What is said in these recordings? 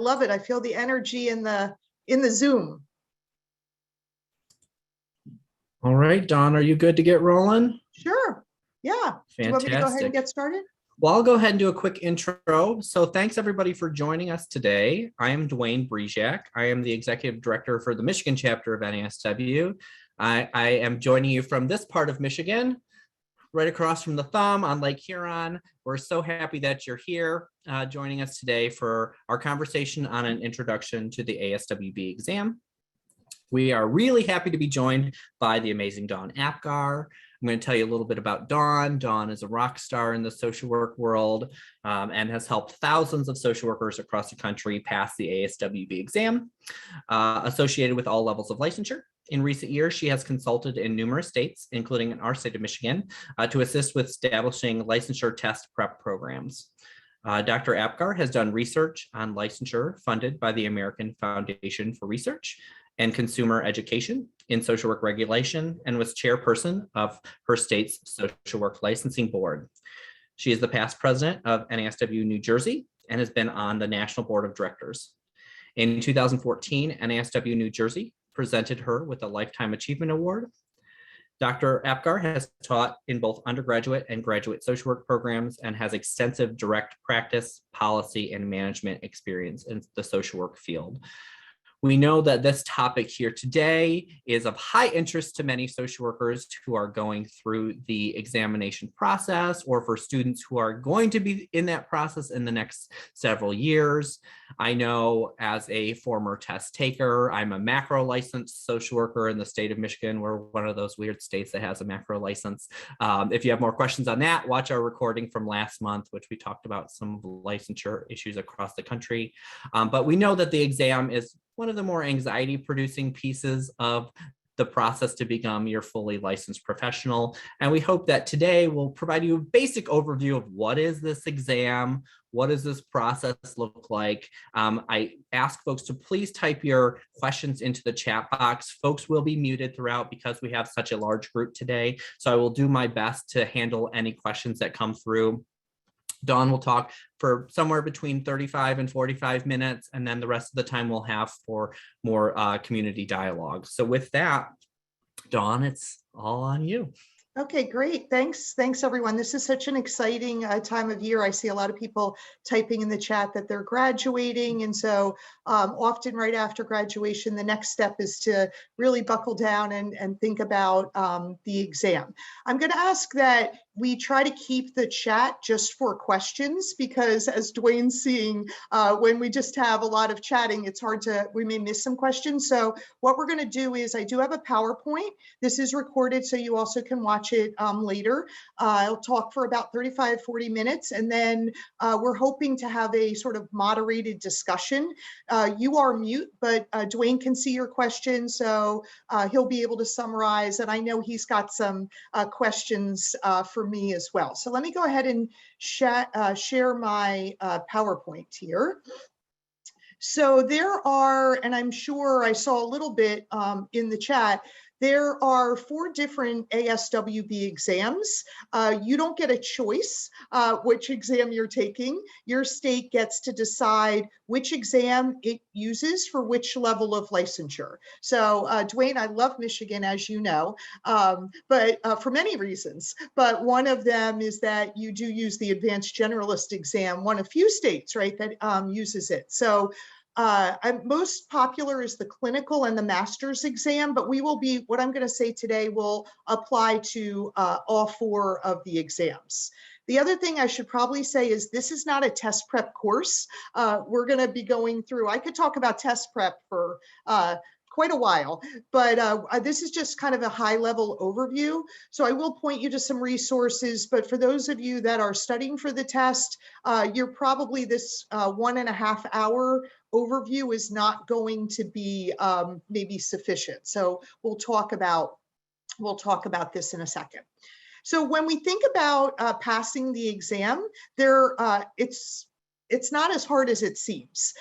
love it. I feel the energy in the Zoom. All right, Dawn, are you good to get rolling? Sure. Yeah. Fantastic. Do you want me to go ahead and get started? Well, I'll go ahead and do a quick intro. So thanks everybody for joining us today. I am Dwayne Brejak. I am the Executive Director for the Michigan Chapter of NASW. I am joining you from this part of Michigan, right across from the thumb on Lake Huron. We're so happy that you're here joining us today for our conversation on an introduction to the ASWB exam. We are really happy to be joined by the amazing Dawn Apgar. I'm going to tell you a little bit about Dawn. Dawn is a rock star in the social work world and has helped thousands of social workers across the country pass the ASWB exam, associated with all levels of licensure. In recent years, she has consulted in numerous states, including in our state of Michigan, to assist with establishing licensure test prep programs. Dr. Apgar has done research on licensure funded by the American Foundation for Research and Consumer Education in Social Work Regulation and was chairperson of her state's Social Work Licensing Board. She is the past president of NASW New Jersey and has been on the National Board of Directors. In 2014, NASW New Jersey presented her with a Lifetime Achievement Award. Dr. Apgar has taught in both undergraduate and graduate social work programs and has extensive direct practice, policy, and management experience in the social work field. We know that this topic here today is of high interest to many social workers who are going through the examination process or for students who are going to be in that process in the next several years. I know as a former test taker, I'm a macro licensed social worker in the state of Michigan. We're one of those weird states that has a macro license. If you have more questions on that, watch our recording from last month, which we talked about some of the licensure issues across the country. But we know that the exam is one of the more anxiety producing pieces of the process to become your fully licensed professional. And we hope that today will provide you a basic overview of what is this exam, what does this process look like. I ask folks to please type your questions into the chat box. Folks will be muted throughout because we have such a large group today. So I will do my best to handle any questions that come through. Dawn will talk for somewhere between 35 and 45 minutes, and then the rest of the time we'll have for more community dialogue. So with that, Dawn, it's all on you. Okay, great. Thanks, everyone. This is such an exciting time of year. I see a lot of people typing in the chat that they're graduating. And so often right after graduation, the next step is to really buckle down and think about the exam. I'm going to ask that we try to keep the chat just for questions, because as Dwayne's seeing, when we just have a lot of chatting, it's hard we may miss some questions. So what we're going to do is I do have a PowerPoint. This is recorded, so you also can watch it later. I'll talk for about 35, 40 minutes, and then we're hoping to have a sort of moderated discussion. You are mute, but Dwayne can see your questions, so he'll be able to summarize, and I know he's got some questions for me as well. So let me go ahead and share my PowerPoint here. So there are, and I'm sure I saw a little bit in the chat, there are 4 different ASWB exams. You don't get a choice which exam you're taking. Your state gets to decide which exam it uses for which level of licensure. So Dwayne, I love Michigan, as you know, but for many reasons. But one of them is that you do use the advanced generalist exam, one of few states, right, that uses it. So most popular is the clinical and the master's exam, but what I'm going to say today will apply to all 4 of the exams. The other thing I should probably say is this is not a test prep course. We're going to be going through, I could talk about test prep for quite a while, but this is just kind of a high level overview. So I will point you to some resources, but for those of you that are studying for the test, you're probably this 1.5 hour overview is not going to be maybe sufficient. So we'll talk about this in a second. So when we think about passing the exam, it's not as hard as it seems.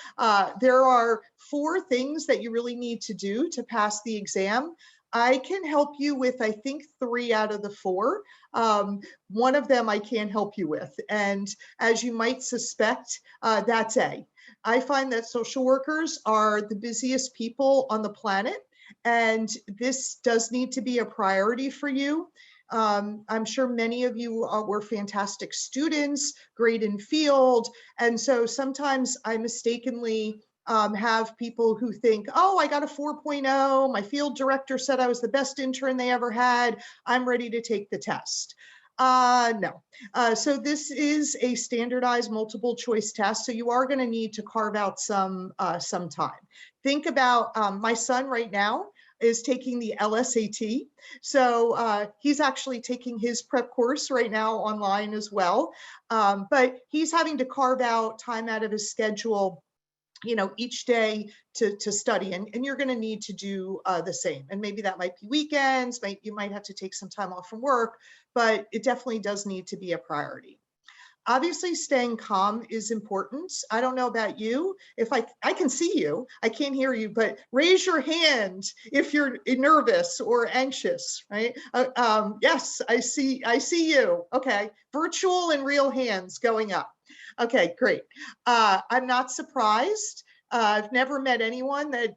There are 4 things that you really need to do to pass the exam. I can help you with, I think, 3 out of the 4. One of them I can't help you with. And as you might suspect, that's A. I find that social workers are the busiest people on the planet, and this does need to be a priority for you. I'm sure many of you were fantastic students, great in field, and so sometimes I mistakenly have people who think, oh, I got a 4.0, my field director said I was the best intern they ever had, I'm ready to take the test. No. So this is a standardized multiple choice test, so you are going to need to carve out some time. Think about my son right now is taking the LSAT. So he's actually taking his prep course right now online as well. But he's having to carve out time out of his schedule, you know, each day to study, and you're going to need to do the same. And maybe that might be weekends, you might have to take some time off from work, but it definitely does need to be a priority. Obviously, staying calm is important. I don't know about you. If I can see you, I can't hear you, but raise your hand if you're nervous or anxious, right? Yes, I see you. Okay, virtual and real hands going up. Okay, great. I'm not surprised. I've never met anyone that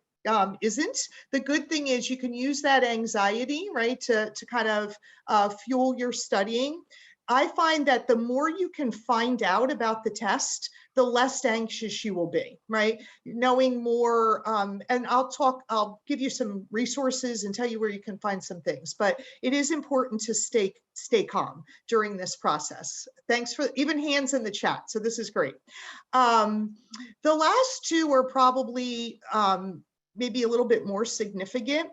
isn't. The good thing is you can use that anxiety, right, to kind of fuel your studying. I find that the more you can find out about the test, the less anxious you will be, right? Knowing more, and I'll give you some resources and tell you where you can find some things, but it is important to stay calm during this process. Thanks for even hands in the chat. So this is great. The last two are probably maybe a little bit more significant.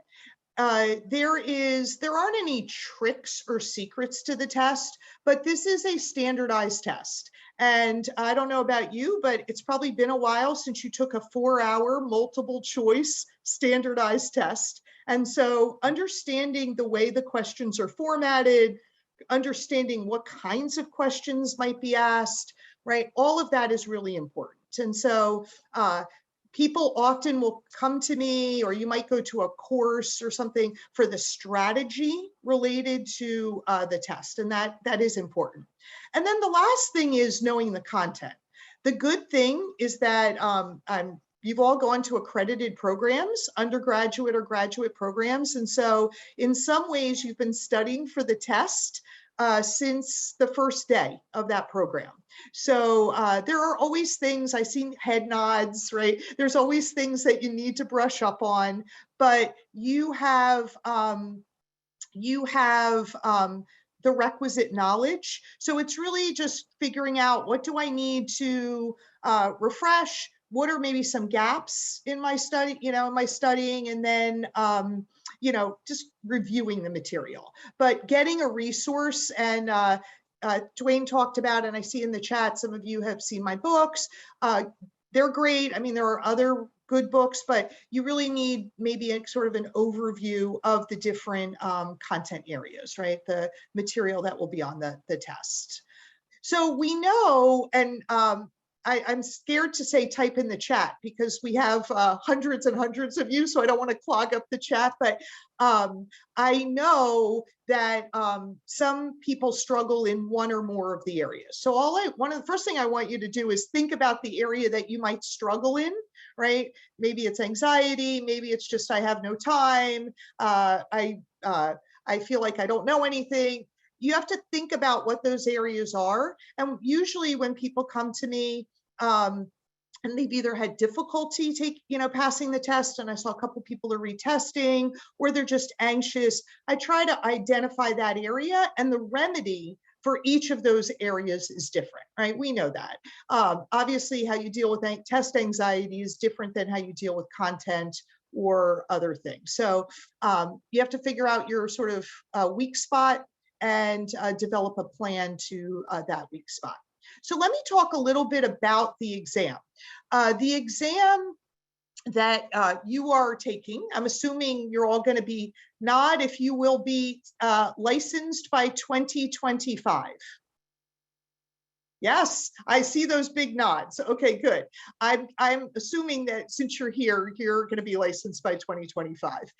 There aren't any tricks or secrets to the test, but this is a standardized test. And I don't know about you, but it's probably been a while since you took a 4-hour multiple choice standardized test. And so understanding the way the questions are formatted, understanding what kinds of questions might be asked, right? All of that is really important. And so people often will come to me, or you might go to a course or something for the strategy related to the test, and that is important. And then the last thing is knowing the content. The good thing is that you've all gone to accredited programs, undergraduate or graduate programs, and so in some ways you've been studying for the test since the first day of that program. So there are always things, I see head nods, right? There's always things that you need to brush up on, but you have the requisite knowledge. So it's really just figuring out, what do I need to refresh? What are maybe some gaps in my study, in my studying, and then just reviewing the material. But getting a resource, and Dwayne talked about, and I see in the chat, some of you have seen my books. They're great. I mean, there are other good books, but you really need maybe a sort of an overview of the different content areas, right? The material that will be on the test. So we know, and I'm scared to say type in the chat because we have hundreds and hundreds of you, so I don't want to clog up the chat, but I know that some people struggle in one or more of the areas. So one of the first thing I want you to do is think about the area that you might struggle in, right? Maybe it's anxiety, maybe it's just I have no time, I feel like I don't know anything. You have to think about what those areas are. And usually when people come to me, and they've either had difficulty passing the test, and I saw a couple people are retesting, or they're just anxious, I try to identify that area, and the remedy for each of those areas is different, right? We know that. Obviously, how you deal with test anxiety is different than how you deal with content or other things. So you have to figure out your sort of weak spot and develop a plan to that weak spot. So let me talk a little bit about the exam. The exam that you are taking, I'm assuming you're all going to be, nod if you will be licensed by 2025. Yes, I see those big nods. Okay, good. I'm assuming that since you're here, you're going to be licensed by 2025.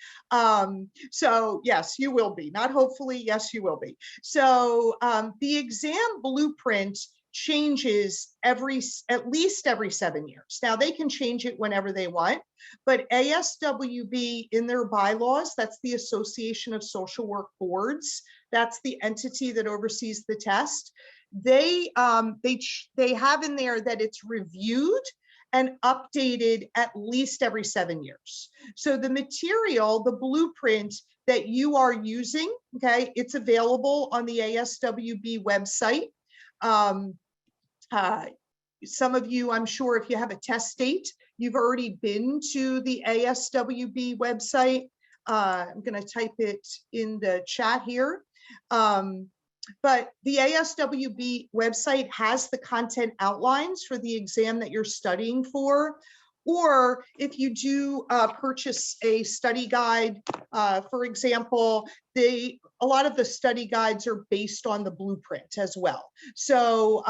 So yes, you will be. Not hopefully, yes, you will be. So the exam blueprint changes at least every 7 years. Now they can change it whenever they want, but ASWB in their bylaws, that's the Association of Social Work Boards, that's the entity that oversees the test. They have in there that it's reviewed and updated at least every 7 years. So the material, the blueprint that you are using, okay, it's available on the ASWB website. Some of you, I'm sure if you have a test date, you've already been to the ASWB website. I'm going to type it in the chat here. But the ASWB website has the content outlines for the exam that you're studying for. Or if you do purchase a study guide, for example, a lot of the study guides are based on the blueprint as well. So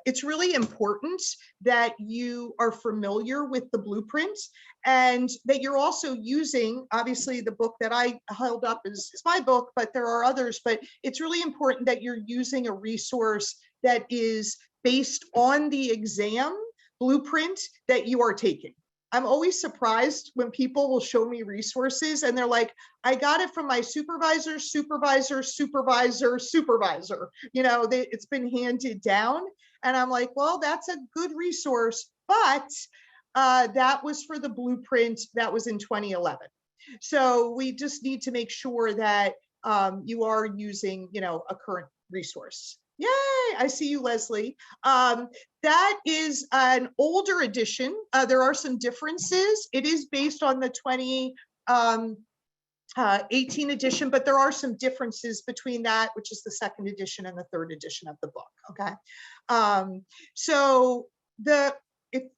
it's really important that you are familiar with the blueprint and that you're also using, obviously the book that I held up is my book, but there are others, but it's really important that you're using a resource that is based on the exam blueprint that you are taking. I'm always surprised when people will show me resources and they're like, I got it from my supervisor, supervisor, supervisor, supervisor. You know, it's been handed down. And I'm like, well, that's a good resource, but that was for the blueprint that was in 2011. So we just need to make sure that you are using, you know, a current resource. Yay, I see you, Leslie. That is an older edition. There are some differences. It is based on the 2018 edition, but there are some differences between that, which is the second edition and the third edition of the book, okay? So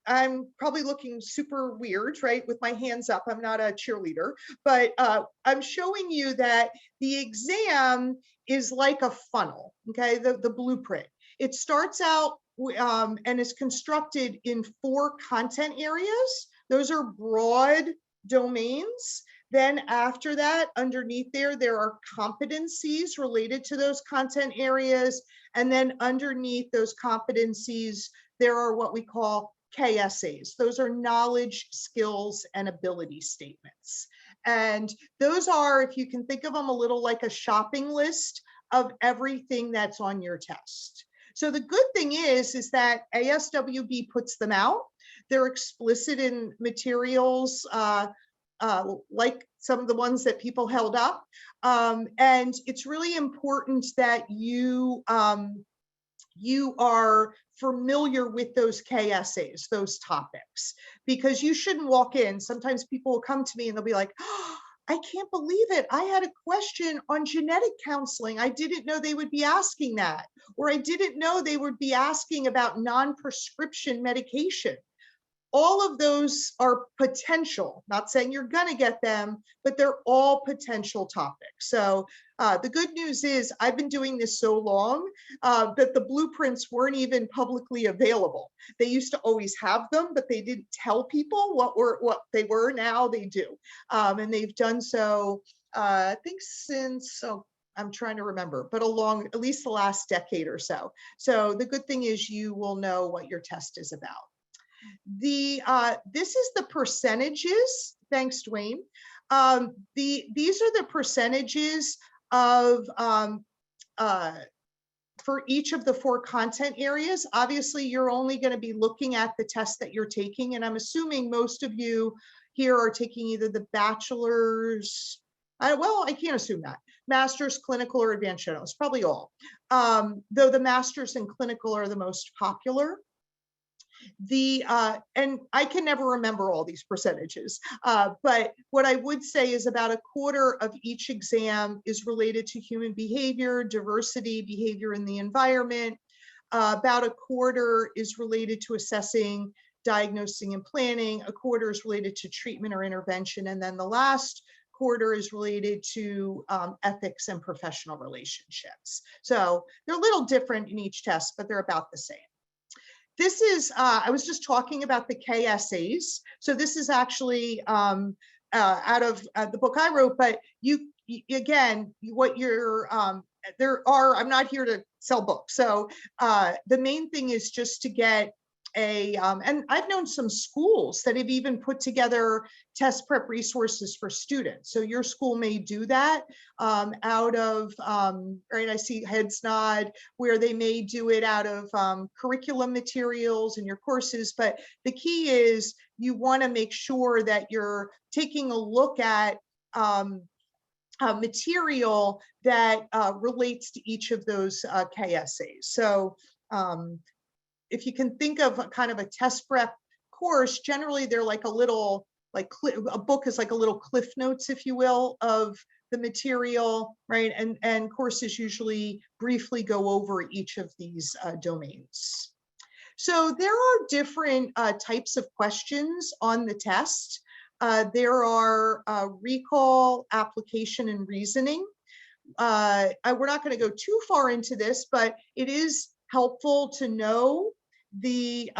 I'm probably looking super weird, right? With my hands up, I'm not a cheerleader, but I'm showing you that the exam is like a funnel, okay? The blueprint. It starts out and is constructed in 4 content areas. Those are broad domains. Then after that, underneath there are competencies related to those content areas. And then underneath those competencies, there are what we call KSAs. Those are knowledge, skills, and ability statements. And those are, if you can think of them a little like a shopping list of everything that's on your test. So the good thing is that ASWB puts them out. They're explicit in materials like some of the ones that people held up. And it's really important that you are familiar with those KSAs, those topics, because you shouldn't walk in. Sometimes people will come to me and they'll be like, oh, I can't believe it. I had a question on genetic counseling. I didn't know they would be asking that. Or I didn't know they would be asking about non-prescription medication. All of those are potential, not saying you're going to get them, but they're all potential topics. So the good news is I've been doing this so long that the blueprints weren't even publicly available. They used to always have them, but they didn't tell people what they were. Now they do. And they've done so, I think since, I'm trying to remember, but along at least the last decade or so. So the good thing is you will know what your test is about. This is the percentages. Thanks, Dwayne. These are the percentages of for each of the 4 content areas. Obviously, you're only going to be looking at the test that you're taking, and I'm assuming most of you here are taking either the bachelor's. Well, I can't assume that. Master's, clinical, or advanced general. Probably all. Though the master's and clinical are the most popular. And I can never remember all these percentages, but what I would say is about a quarter of each exam is related to human behavior, diversity, behavior in the environment. About a quarter is related to assessing, diagnosing, and planning. A quarter is related to treatment or intervention. And then the last quarter is related to ethics and professional relationships. So they're a little different in each test, but they're about the same. This is, I was just talking about the KSAs. So this is actually out of the book I wrote, but again, what you're I'm not here to sell books. So the main thing is just to get and I've known some schools that have even put together test prep resources for students. So your school may do that out of, right, I see heads nod, where they may do it out of curriculum materials in your courses. But the key is you want to make sure that you're taking a look at material that relates to each of those KSAs. So if you can think of a kind of a test prep course, generally they're like a little, like a book is like a little cliff notes, if you will, of the material, right? And courses usually briefly go over each of these domains. So there are different types of questions on the test. There are recall, application, and reasoning. We're not going to go too far into this, but it is helpful to know the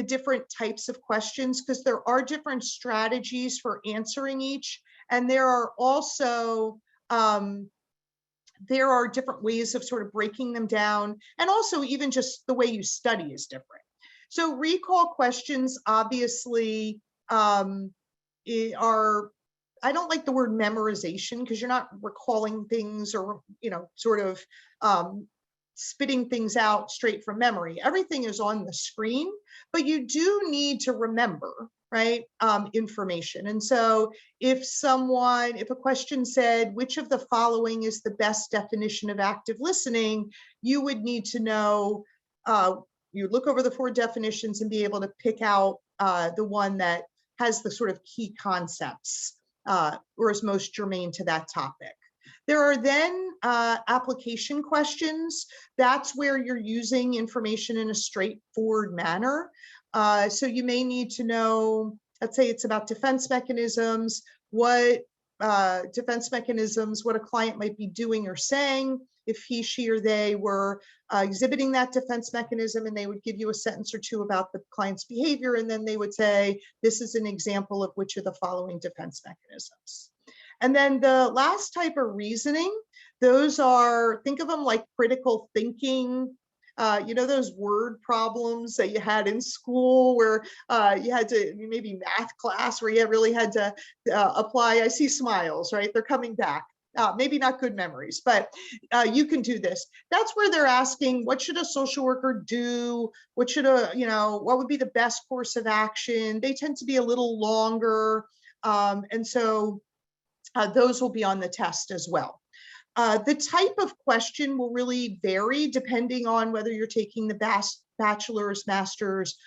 different types of questions, because there are different strategies for answering each, and there are also there are different ways of sort of breaking them down, and also even just the way you study is different. So recall questions obviously are, I don't like the word memorization, because you're not recalling things or, you know, sort of spitting things out straight from memory. Everything is on the screen, but you do need to remember, right, information. And so if a question said, which of the following is the best definition of active listening, you would need to know, you look over the 4 definitions and be able to pick out the one that has the sort of key concepts or is most germane to that topic. There are then application questions. That's where you're using information in a straightforward manner. So you may need to know, let's say it's about defense mechanisms, what defense mechanisms, what a client might be doing or saying if he, she, or they were exhibiting that defense mechanism, and they would give you a sentence or two about the client's behavior, and then they would say, this is an example of which of the following defense mechanisms. And then the last type of reasoning, those are, think of them like critical thinking. You know, those word problems that you had in school where you had to, maybe math class where you really had to apply. I see smiles, right? They're coming back. Maybe not good memories, but you can do this. That's where they're asking, what should a social worker do? What should what would be the best course of action? They tend to be a little longer. And so those will be on the test as well. The type of question will really vary depending on whether you're taking the bachelor's, master's,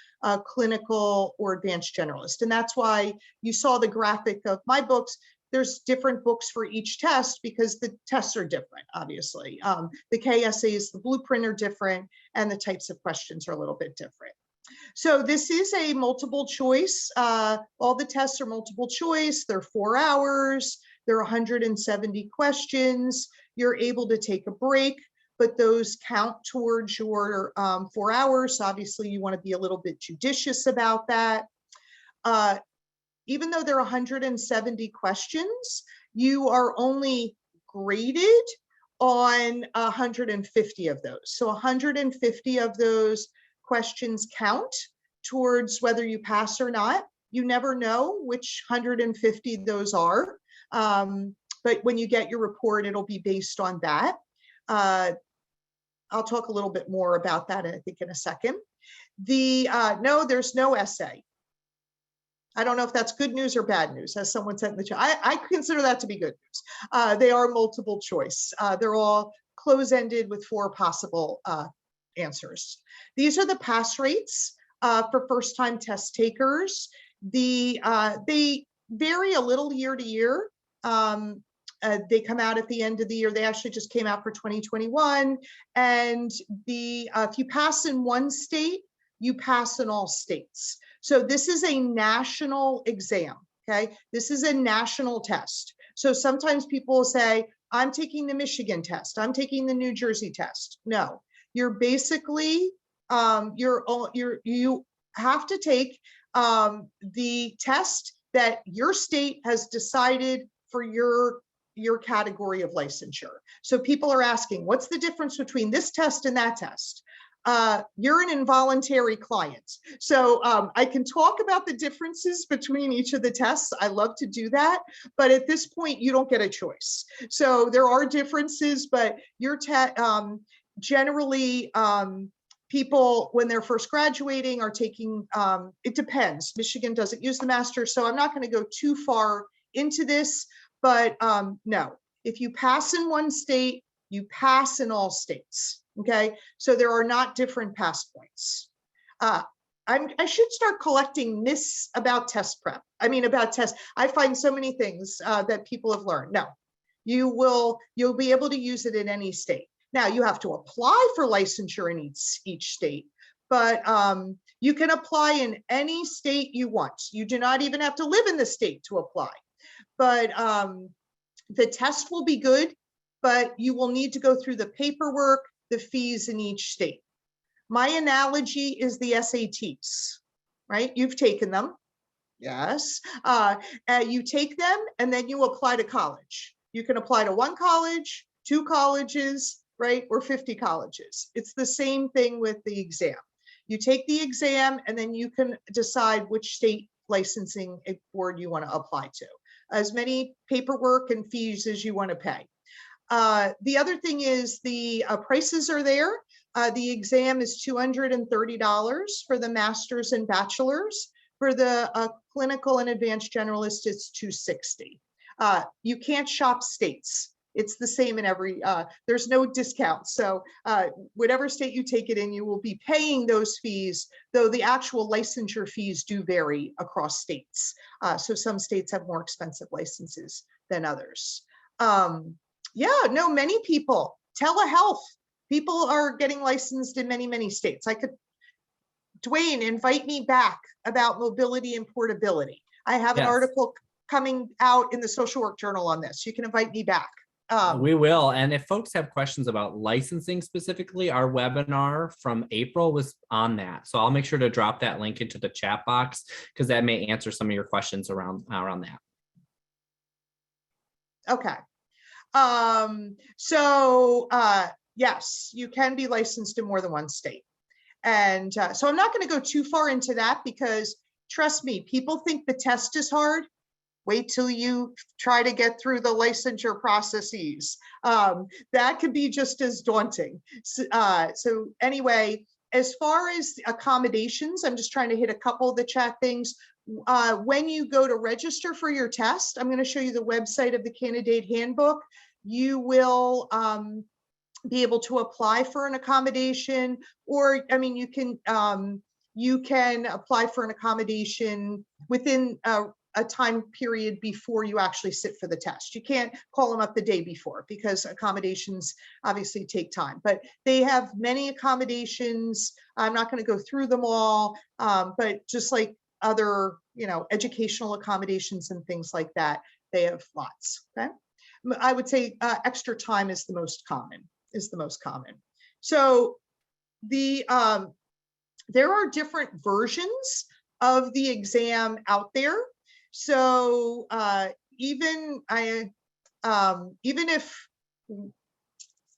clinical, or advanced generalist. And that's why you saw the graphic of my books. There's different books for each test because the tests are different, obviously. The KSAs, the blueprint are different, and the types of questions are a little bit different. So this is a multiple choice. All the tests are multiple choice. They're 4 hours. There are 170 questions. You're able to take a break, but those count towards your 4 hours. So obviously, you want to be a little bit judicious about that. Even though there are 170 questions, you are only graded on 150 of those. So 150 of those questions count towards whether you pass or not. You never know which 150 those are. But when you get your report, it'll be based on that. I'll talk a little bit more about that, I think, in a second. No, there's no essay. I don't know if that's good news or bad news, as someone said in the chat. I consider that to be good news. They are multiple choice. They're all close-ended with 4 possible answers. These are the pass rates for first-time test takers. They vary a little year to year. They come out at the end of the year. They actually just came out for 2021. And if you pass in one state, you pass in all states. So this is a national exam, okay? This is a national test. So sometimes people will say, I'm taking the Michigan test. I'm taking the New Jersey test. No, you're basically, you have to take the test that your state has decided for your your category of licensure. So people are asking, what's the difference between this test and that test? You're an involuntary client. So I can talk about the differences between each of the tests. I love to do that. But at this point, you don't get a choice. So there are differences, but your generally, people, when they're first graduating, are taking, it depends. Michigan doesn't use the master's, so I'm not going to go too far into this, but no, if you pass in one state, you pass in all states, okay? So there are not different pass points. I should start collecting myths about test prep. I mean, about tests. I find so many things that people have learned. No, you'll be able to use it in any state. Now you have to apply for licensure in each state, but you can apply in any state you want. You do not even have to live in the state to apply. But the test will be good, but you will need to go through the paperwork, the fees in each state. My analogy is the SATs, right? You've taken them, yes. You take them and then you apply to college. You can apply to one college, 2 colleges, right? Or 50 colleges. It's the same thing with the exam. You take the exam and then you can decide which state licensing board you want to apply to. As many paperwork and fees as you want to pay. The other thing is the prices are there. The exam is $230 for the master's and bachelor's. For the clinical and advanced generalist, it's $260. You can't shop states. It's the same in every, there's no discount. So whatever state you take it in, you will be paying those fees, though the actual licensure fees do vary across states. So some states have more expensive licenses than others. Yeah, no, many people, telehealth, people are getting licensed in many, many states. Dwayne, invite me back about mobility and portability. I have an article coming out in the Social Work Journal on this. You can invite me back. We will. And if folks have questions about licensing specifically, our webinar from April was on that. So I'll make sure to drop that link into the chat box because that may answer some of your questions around that. Okay. Yes, you can be licensed in more than one state. And so I'm not going to go too far into that because trust me, people think the test is hard. Wait till you try to get through the licensure processes. That could be just as daunting. So anyway, as far as accommodations, I'm just trying to hit a couple of the chat things. When you go to register for your test, I'm going to show you the website of the candidate handbook. You will be able to apply for an accommodation, or I mean, you can apply for an accommodation within a time period before you actually sit for the test. You can't call them up the day before because accommodations obviously take time, but they have many accommodations. I'm not going to go through them all, but just like other, educational accommodations and things like that, they have lots. Okay. I would say extra time is the most common, So there are different versions of the exam out there. So even if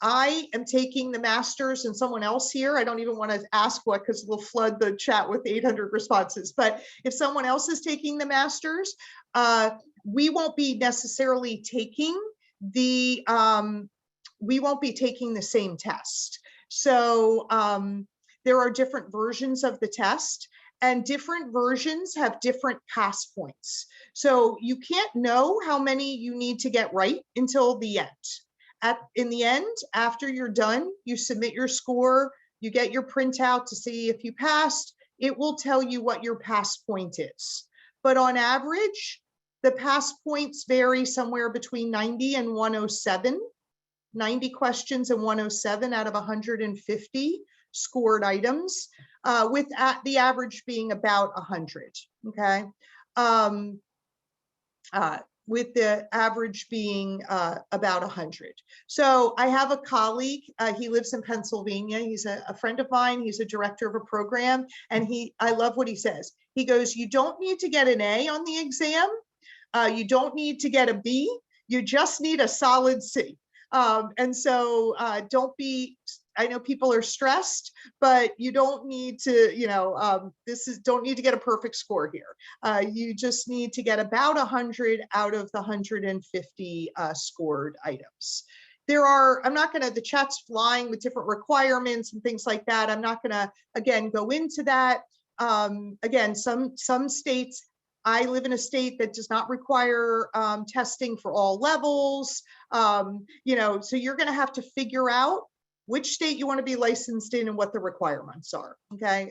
I am taking the master's and someone else here, I don't even want to ask what, because we'll flood the chat with 800 responses. But if someone else is taking the master's, we won't be necessarily taking the same test. So there are different versions of the test. And different versions have different pass points. So you can't know how many you need to get right until the end. In the end, after you're done, you submit your score, you get your printout to see if you passed. It will tell you what your pass point is. But on average, the pass points vary somewhere between 90 and 107, 90 questions and 107 out of 150 scored items. With the average being about 100, okay? With the average being about 100. So I have a colleague, he lives in Pennsylvania. He's a friend of mine. He's a director of a program. And I love what he says. He goes, you don't need to get an A on the exam. You don't need to get a B. You just need a solid C. And so don't be, I know people are stressed, but you don't need to, don't need to get a perfect score here. You just need to get about 100 out of the 150 scored items. I'm not going to, the chat's flying with different requirements and things like that. I'm not going to, again, go into that. Again, some states, I live in a state that does not require testing for all levels. So you're going to have to figure out which state you want to be licensed in and what the requirements are. Okay.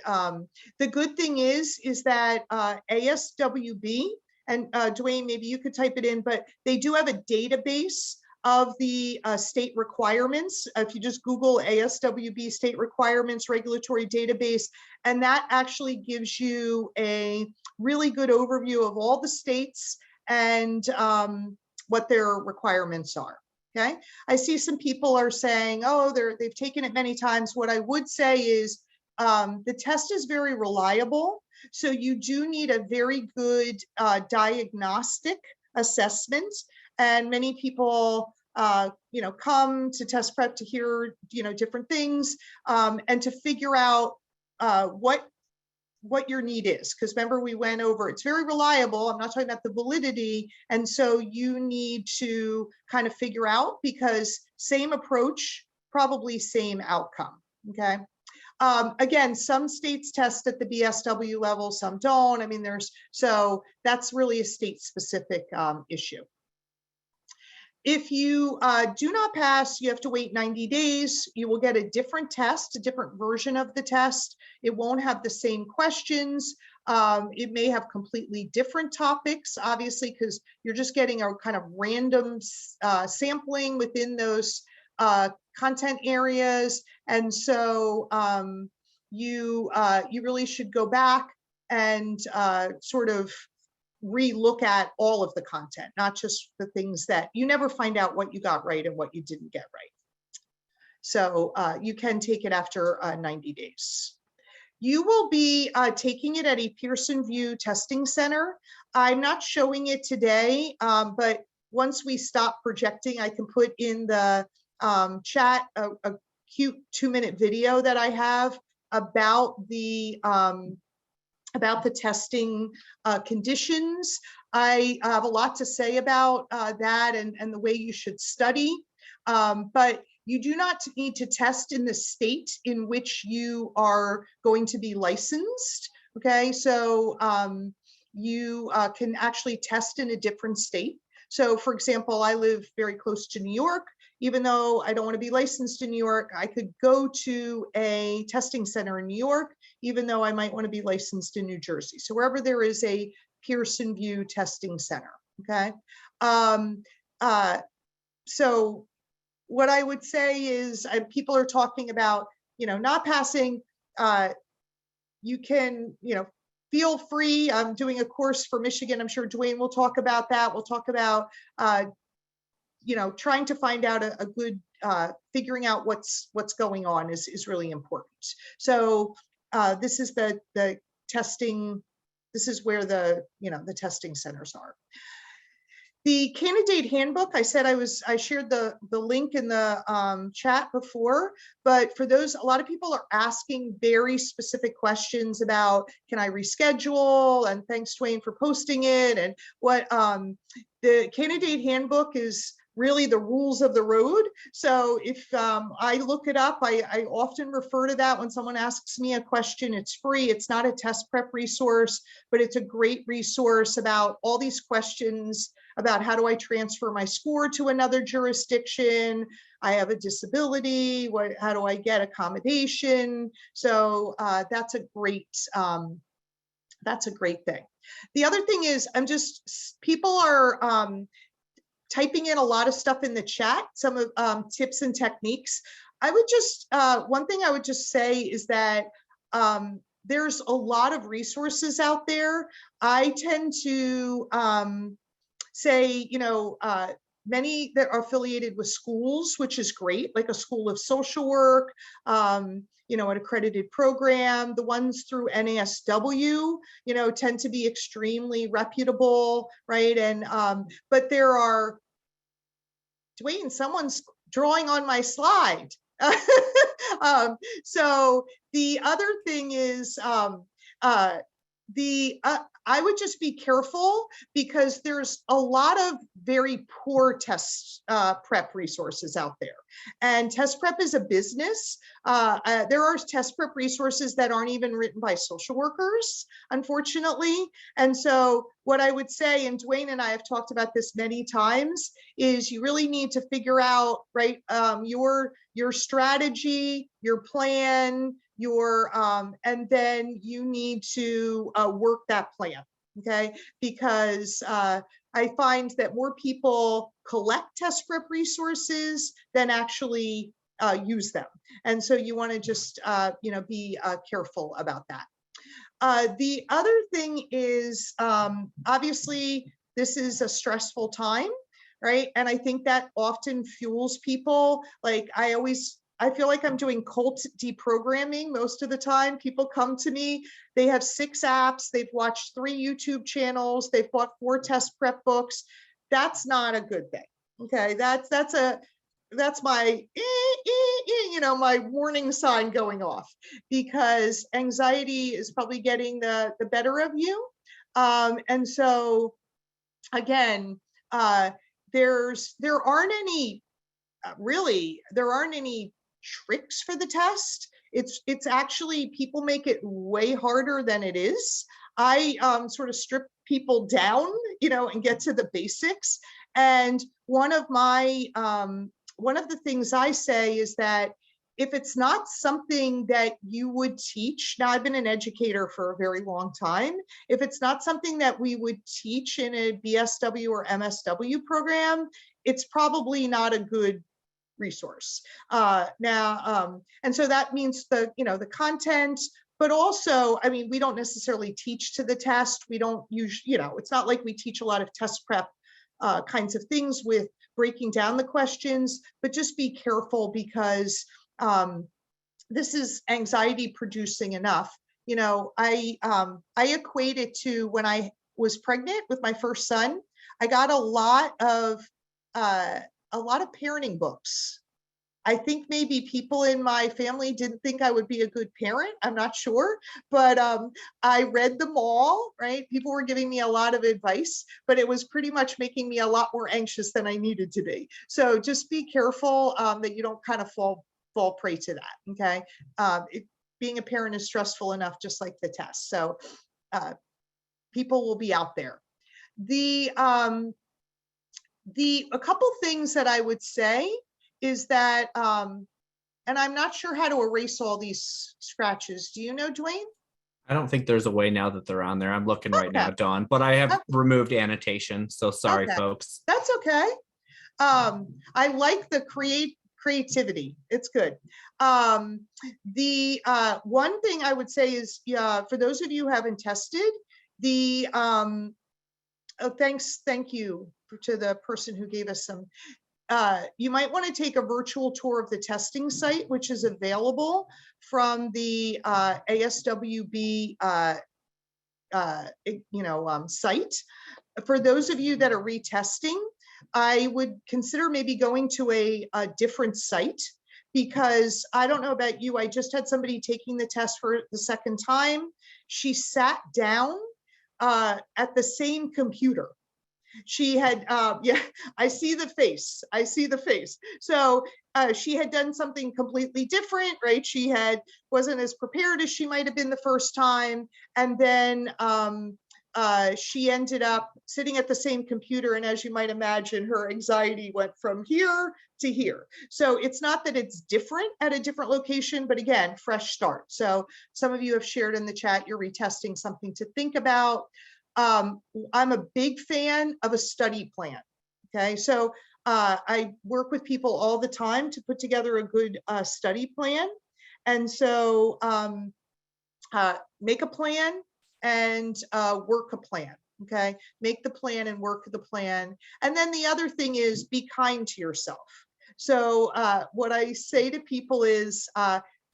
The good thing is that ASWB, and Dwayne, maybe you could type it in, but they do have a database of the state requirements. If you just Google ASWB state requirements regulatory database, and that actually gives you a really good overview of all the states and what their requirements are. Okay, I see some people are saying, oh, they've taken it many times. What I would say is the test is very reliable. So you do need a very good diagnostic assessment. And many people, come to test prep to hear, different things and to figure out what your need is. Because remember, we went over, it's very reliable. I'm not talking about the validity. And so you need to kind of figure out, because same approach, probably same outcome. Okay. Again, some states test at the BSW level, some don't. I mean, so that's really a state specific issue. If you do not pass, you have to wait 90 days. You will get a different test, a different version of the test. It won't have the same questions. It may have completely different topics, obviously, because you're just getting a kind of random sampling within those content areas. And so you really should go back and sort of re-look at all of the content, not just the things that you never find out what you got right and what you didn't get right. So you can take it after 90 days. You will be taking it at a Pearson VUE testing center. I'm not showing it today, but once we stop projecting, I can put in the chat a cute 2-minute video that I have about the testing conditions. I have a lot to say about that and the way you should study, but you do not need to test in the state in which you are going to be licensed. Okay, so you can actually test in a different state. So for example, I live very close to New York. Even though I don't want to be licensed in New York, I could go to a testing center in New York, even though I might want to be licensed in New Jersey. So wherever there is a Pearson VUE testing center, okay? So what I would say is people are talking about, not passing. You can, feel free. I'm doing a course for Michigan. I'm sure Dwayne will talk about that. We'll talk about trying to find out a good, figuring out what's going on is really important. So this is the testing, this is where the testing centers are. The candidate handbook, I said I shared the link in the chat before, but for those, a lot of people are asking very specific questions about, can I reschedule? And thanks, Dwayne, for posting it. And what the candidate handbook is really the rules of the road. So if I look it up, I often refer to that when someone asks me a question. It's free. It's not a test prep resource, but it's a great resource about all these questions about how do I transfer my score to another jurisdiction? I have a disability. How do I get accommodation? So that's a great thing. The other thing is, people are typing in a lot of stuff in the chat, some of tips and techniques. I would just, one thing I would just say is that there's a lot of resources out there. I tend to say, many that are affiliated with schools, which is great, like a school of social work, an accredited program. The ones through NASW, tend to be extremely reputable, right? And but there are Dwayne, someone's drawing on my slide. So the other thing is I would just be careful because there's a lot of very poor test prep resources out there. And test prep is a business. There are test prep resources that aren't even written by social workers, unfortunately. And so what I would say, and Dwayne and I have talked about this many times, is you really need to figure out, right, your strategy, your plan, and then you need to work that plan, okay? Because I find that more people collect test prep resources than actually use them. And so you want to just, be careful about that. The other thing is, obviously, this is a stressful time, right? And I think that often fuels people. Like I feel like I'm doing cult deprogramming most of the time. People come to me, they have 6 apps, they've watched 3 YouTube channels, they've bought 4 test prep books. That's not a good thing. Okay, that's my my warning sign going off, because anxiety is probably getting the better of you. And so again, there aren't any tricks for the test. It's actually, people make it way harder than it is. I sort of strip people down, and get to the basics. And one of the things I say is that if it's not something that you would teach, now I've been an educator for a very long time, if it's not something that we would teach in a BSW or MSW program, it's probably not a good resource. And so that means the content, but also, I mean, we don't necessarily teach to the test. We don't use, it's not like we teach a lot of test prep kinds of things with breaking down the questions, but just be careful, because this is anxiety producing enough. I equate it to when I was pregnant with my first son. I got a lot of parenting books. I think maybe people in my family didn't think I would be a good parent. I'm not sure, but I read them all, right? People were giving me a lot of advice, but it was pretty much making me a lot more anxious than I needed to be. So just be careful that you don't kind of fall prey to that, okay? Being a parent is stressful enough, just like the test. So people will be out there. A couple things that I would say is that, and I'm not sure how to erase all these scratches. Do you know, Dwayne? I don't think there's a way now that they're on there. I'm looking right now, Dawn, but I have removed annotation. So sorry, folks. That's okay. I like the creativity. It's good. The one thing I would say is, for those of you who haven't tested, thank you to the person who gave us some. You might want to take a virtual tour of the testing site, which is available from the ASWB site. For those of you that are retesting, I would consider maybe going to a different site, because I don't know about you, I just had somebody taking the test for the second time. She sat down at the same computer. She had, I see the face. So she had done something completely different, right? She wasn't as prepared as she might have been the first time. And then she ended up sitting at the same computer. And as you might imagine, her anxiety went from here to here. So it's not that it's different at a different location, but again, fresh start. So some of you have shared in the chat, you're retesting, something to think about. I'm a big fan of a study plan. Okay, so I work with people all the time to put together a good study plan. And so make a plan and work a plan. Okay, make the plan and work the plan. And then the other thing is, be kind to yourself. So what I say to people is,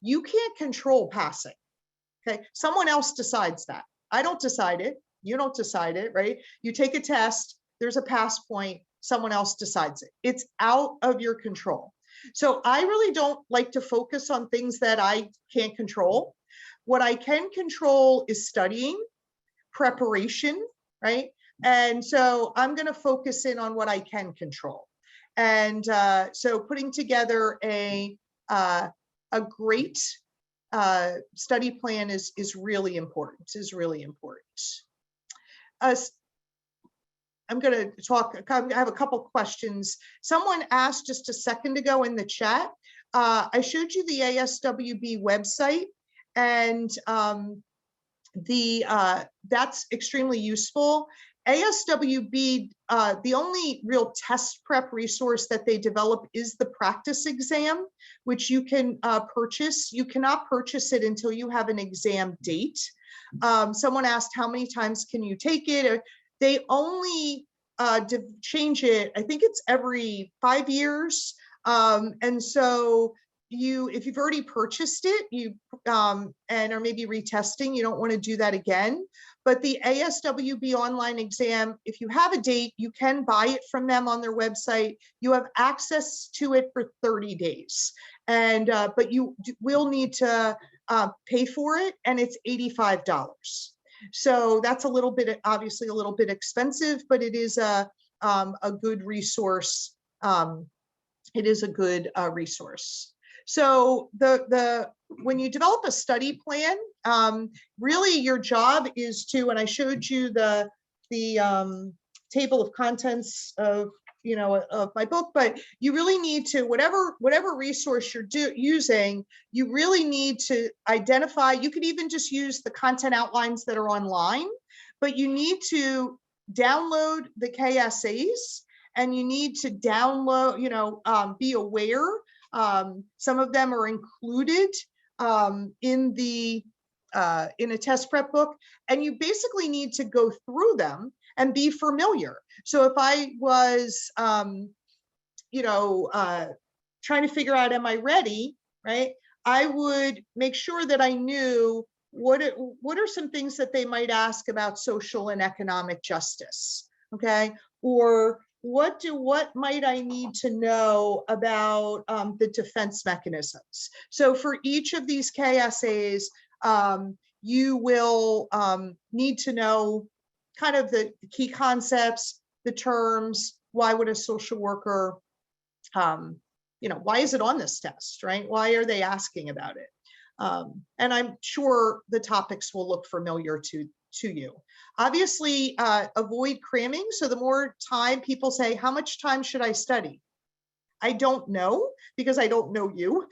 you can't control passing. Okay, someone else decides that. I don't decide it. You don't decide it, right? You take a test, there's a pass point, someone else decides it. It's out of your control. So I really don't like to focus on things that I can't control. What I can control is studying, preparation, right? And so I'm going to focus in on what I can control. And so putting together a great study plan is really important, I'm going to talk, I have a couple questions. Someone asked just a second ago in the chat. I showed you the ASWB website, and that's extremely useful. ASWB, the only real test prep resource that they develop is the practice exam, which you can purchase. You cannot purchase it until you have an exam date. Someone asked, how many times can you take it? They only change it, I think it's every 5 years. And so if you've already purchased it, and are maybe retesting, you don't want to do that again. But the ASWB online exam, if you have a date, you can buy it from them on their website. You have access to it for 30 days. And but you will need to pay for it, and it's $85. So that's a little bit, obviously a little bit expensive, but it is a good resource. It is a good resource. So when you develop a study plan, really your job is to, and I showed you the table of contents of my book, but you really need to, whatever resource you're using, you really need to identify. You could even just use the content outlines that are online, but you need to download the KSAs, and you need to download, be aware. Some of them are included in a test prep book, and you basically need to go through them and be familiar. So if I was, trying to figure out, am I ready, right? I would make sure that I knew what are some things that they might ask about social and economic justice, okay? Or what might I need to know about the defense mechanisms? So for each of these KSAs, you will need to know kind of the key concepts, the terms. Why would a social worker, why is it on this test, right? Why are they asking about it? And I'm sure the topics will look familiar to you. Obviously, avoid cramming. So the more time people say, how much time should I study? I don't know, because I don't know you.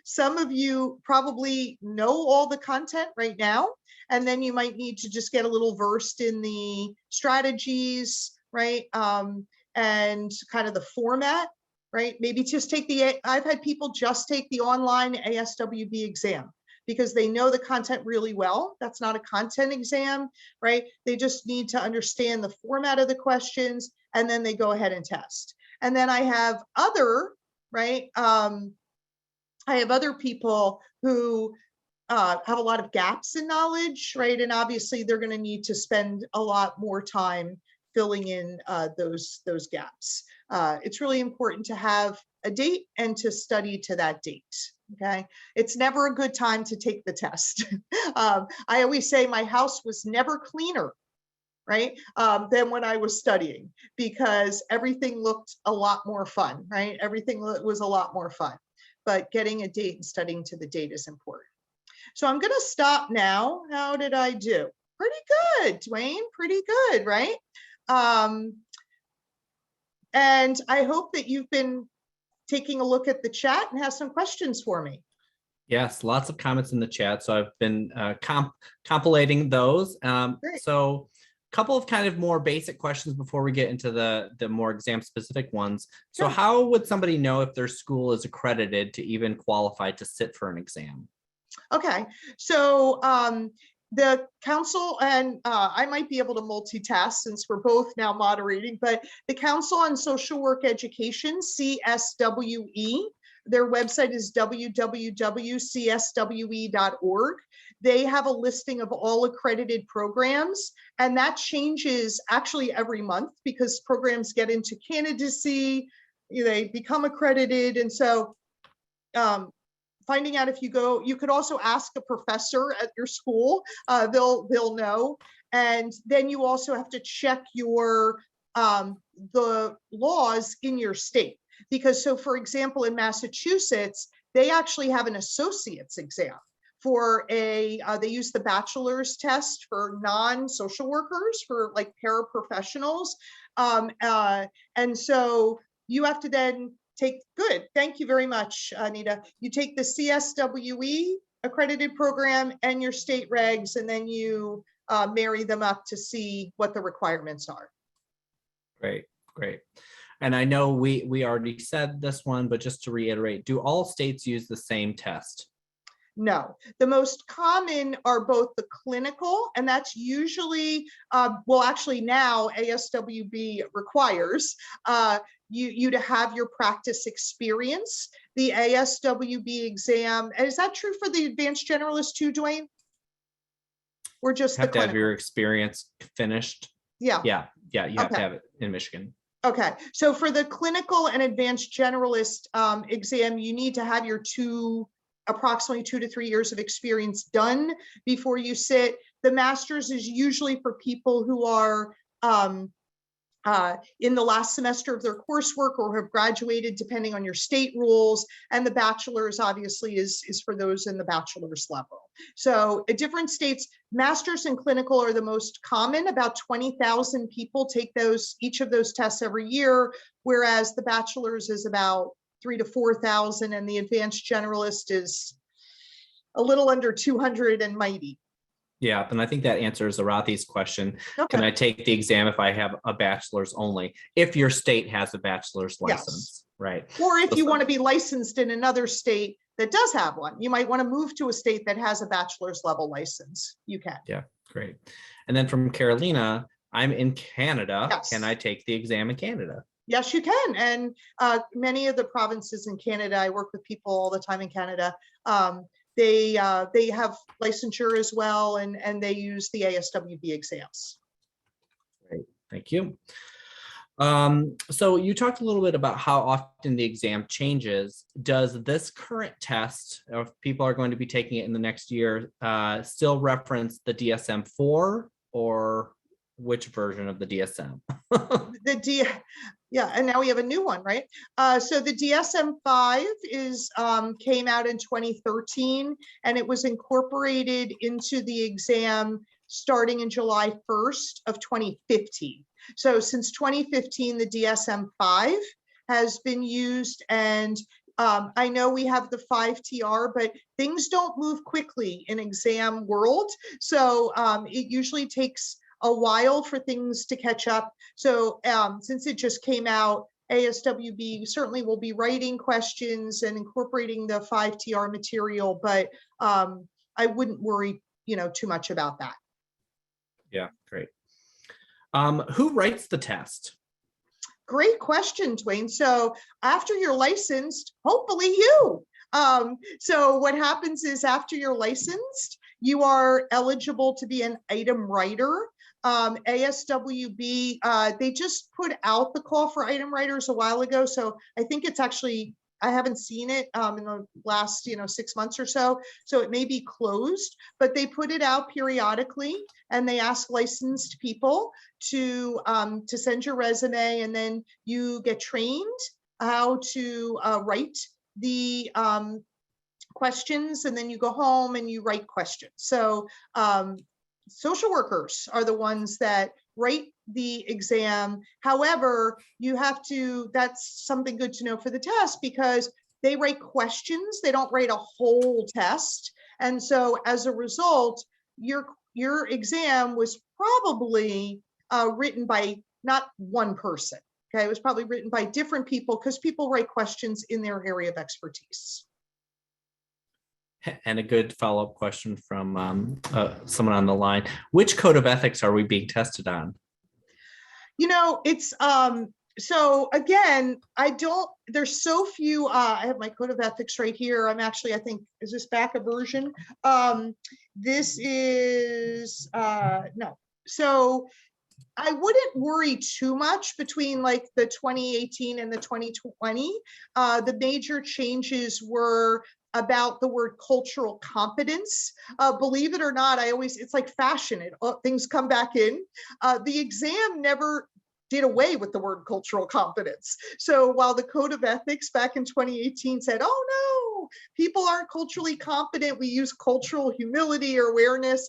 Some of you probably know all the content right now, and then you might need to just get a little versed in the strategies, right? And kind of the format, right? Maybe just I've had people just take the online ASWB exam because they know the content really well. That's not a content exam, right? They just need to understand the format of the questions, and then they go ahead and test. And then I have other, right? I have other people who have a lot of gaps in knowledge, right? And obviously they're going to need to spend a lot more time filling in those gaps. It's really important to have a date and to study to that date. Okay, it's never a good time to take the test. I always say my house was never cleaner, right, than when I was studying, because everything looked a lot more fun, right? Everything was a lot more fun, but getting a date and studying to the date is important. So I'm going to stop now. How did I do? Pretty good, Dwayne, pretty good, right? And I hope that you've been taking a look at the chat and have some questions for me. Yes, lots of comments in the chat. So I've been compilating those. So a couple of kind of more basic questions before we get into the more exam specific ones. So how would somebody know if their school is accredited to even qualify to sit for an exam? Okay, so the council, and I might be able to multitask since we're both now moderating, but the Council on Social Work Education, CSWE, their website is www.cswe.org. they have a listing of all accredited programs, and that changes actually every month because programs get into candidacy, they become accredited. And so finding out if you go, you could also ask a professor at your school, they'll know. And then you also have to check your the laws in your state. Because so for example, in Massachusetts, they actually have an associate's exam for they use the bachelor's test for non-social workers, for like paraprofessionals. And so you have to then good, thank you very much, Anita. You take the CSWE accredited program and your state regs, and then you marry them up to see what the requirements are. Great, great. And I know we already said this one, but just to reiterate, do all states use the same test? No, the most common are both the clinical, and that's usually, well, actually now ASWB requires you to have your practice experience. The ASWB exam, is that true for the advanced generalist too, Dwayne? Or just have the to clinical? Have your experience finished? Yeah. Yeah, you have to have it in Michigan. Okay, so for the clinical and advanced generalist exam, you need to have your approximately 2 to 3 years of experience done before you sit. The master's is usually for people who are in the last semester of their coursework or have graduated, depending on your state rules. And the bachelor's obviously is for those in the bachelor's level. So at different states, master's and clinical are the most common. About 20,000 people take each of those tests every year, whereas the bachelor's is about 3,000 to 4,000, and the advanced generalist is a little under 200 and mighty. Yeah, and I think that answers Arathi's question. Okay. Can I take the exam if I have a bachelor's only? If your state has a bachelor's license, yes. Right? Or if you want to be licensed in another state that does have one, you might want to move to a state that has a bachelor's level license. You can. Yeah, great. And then from Carolina, I'm in Canada. Yes. Can I take the exam in Canada? Yes, you can. And many of the provinces in Canada, I work with people all the time in Canada. They have licensure as well, and they use the ASWB exams. Great, thank you. So you talked a little bit about how often the exam changes. Does this current test, if people are going to be taking it in the next year, still reference the DSM-4, or which version of the DSM? Yeah, and now we have a new one, right? So the DSM-5 came out in 2013, and it was incorporated into the exam starting in July 1st of 2015. So since 2015, the DSM-5 has been used, and I know we have the 5TR, but things don't move quickly in exam world. So it usually takes a while for things to catch up. So since it just came out, ASWB certainly will be writing questions and incorporating the 5TR material, but I wouldn't worry, too much about that. Yeah, great. Who writes the test? Great question, Dwayne. So after you're licensed, hopefully you. So what happens is after you're licensed, you are eligible to be an item writer. ASWB, they just put out the call for item writers a while ago. So I think it's actually, I haven't seen it in the last 6 months or so. So it may be closed, but they put it out periodically, and they ask licensed people to send your resume, and then you get trained how to write the questions, and then you go home and you write questions. So social workers are the ones that write the exam. However, you have to, that's something good to know for the test, because they write questions, they don't write a whole test. And so as a result, your exam was probably written by not one person. Okay, it was probably written by different people, because people write questions in their area of expertise. And a good follow-up question from someone on the line. Which code of ethics are we being tested on? It's So again, there's so few, I have my code of ethics right here. I think, is this back a version? This is, no. So I wouldn't worry too much between like the 2018 and the 2020. The major changes were about the word cultural competence. Believe it or not, it's like fashion, things come back in. The exam never did away with the word cultural competence. So while the code of ethics back in 2018 said, oh no, people aren't culturally competent, we use cultural humility or awareness.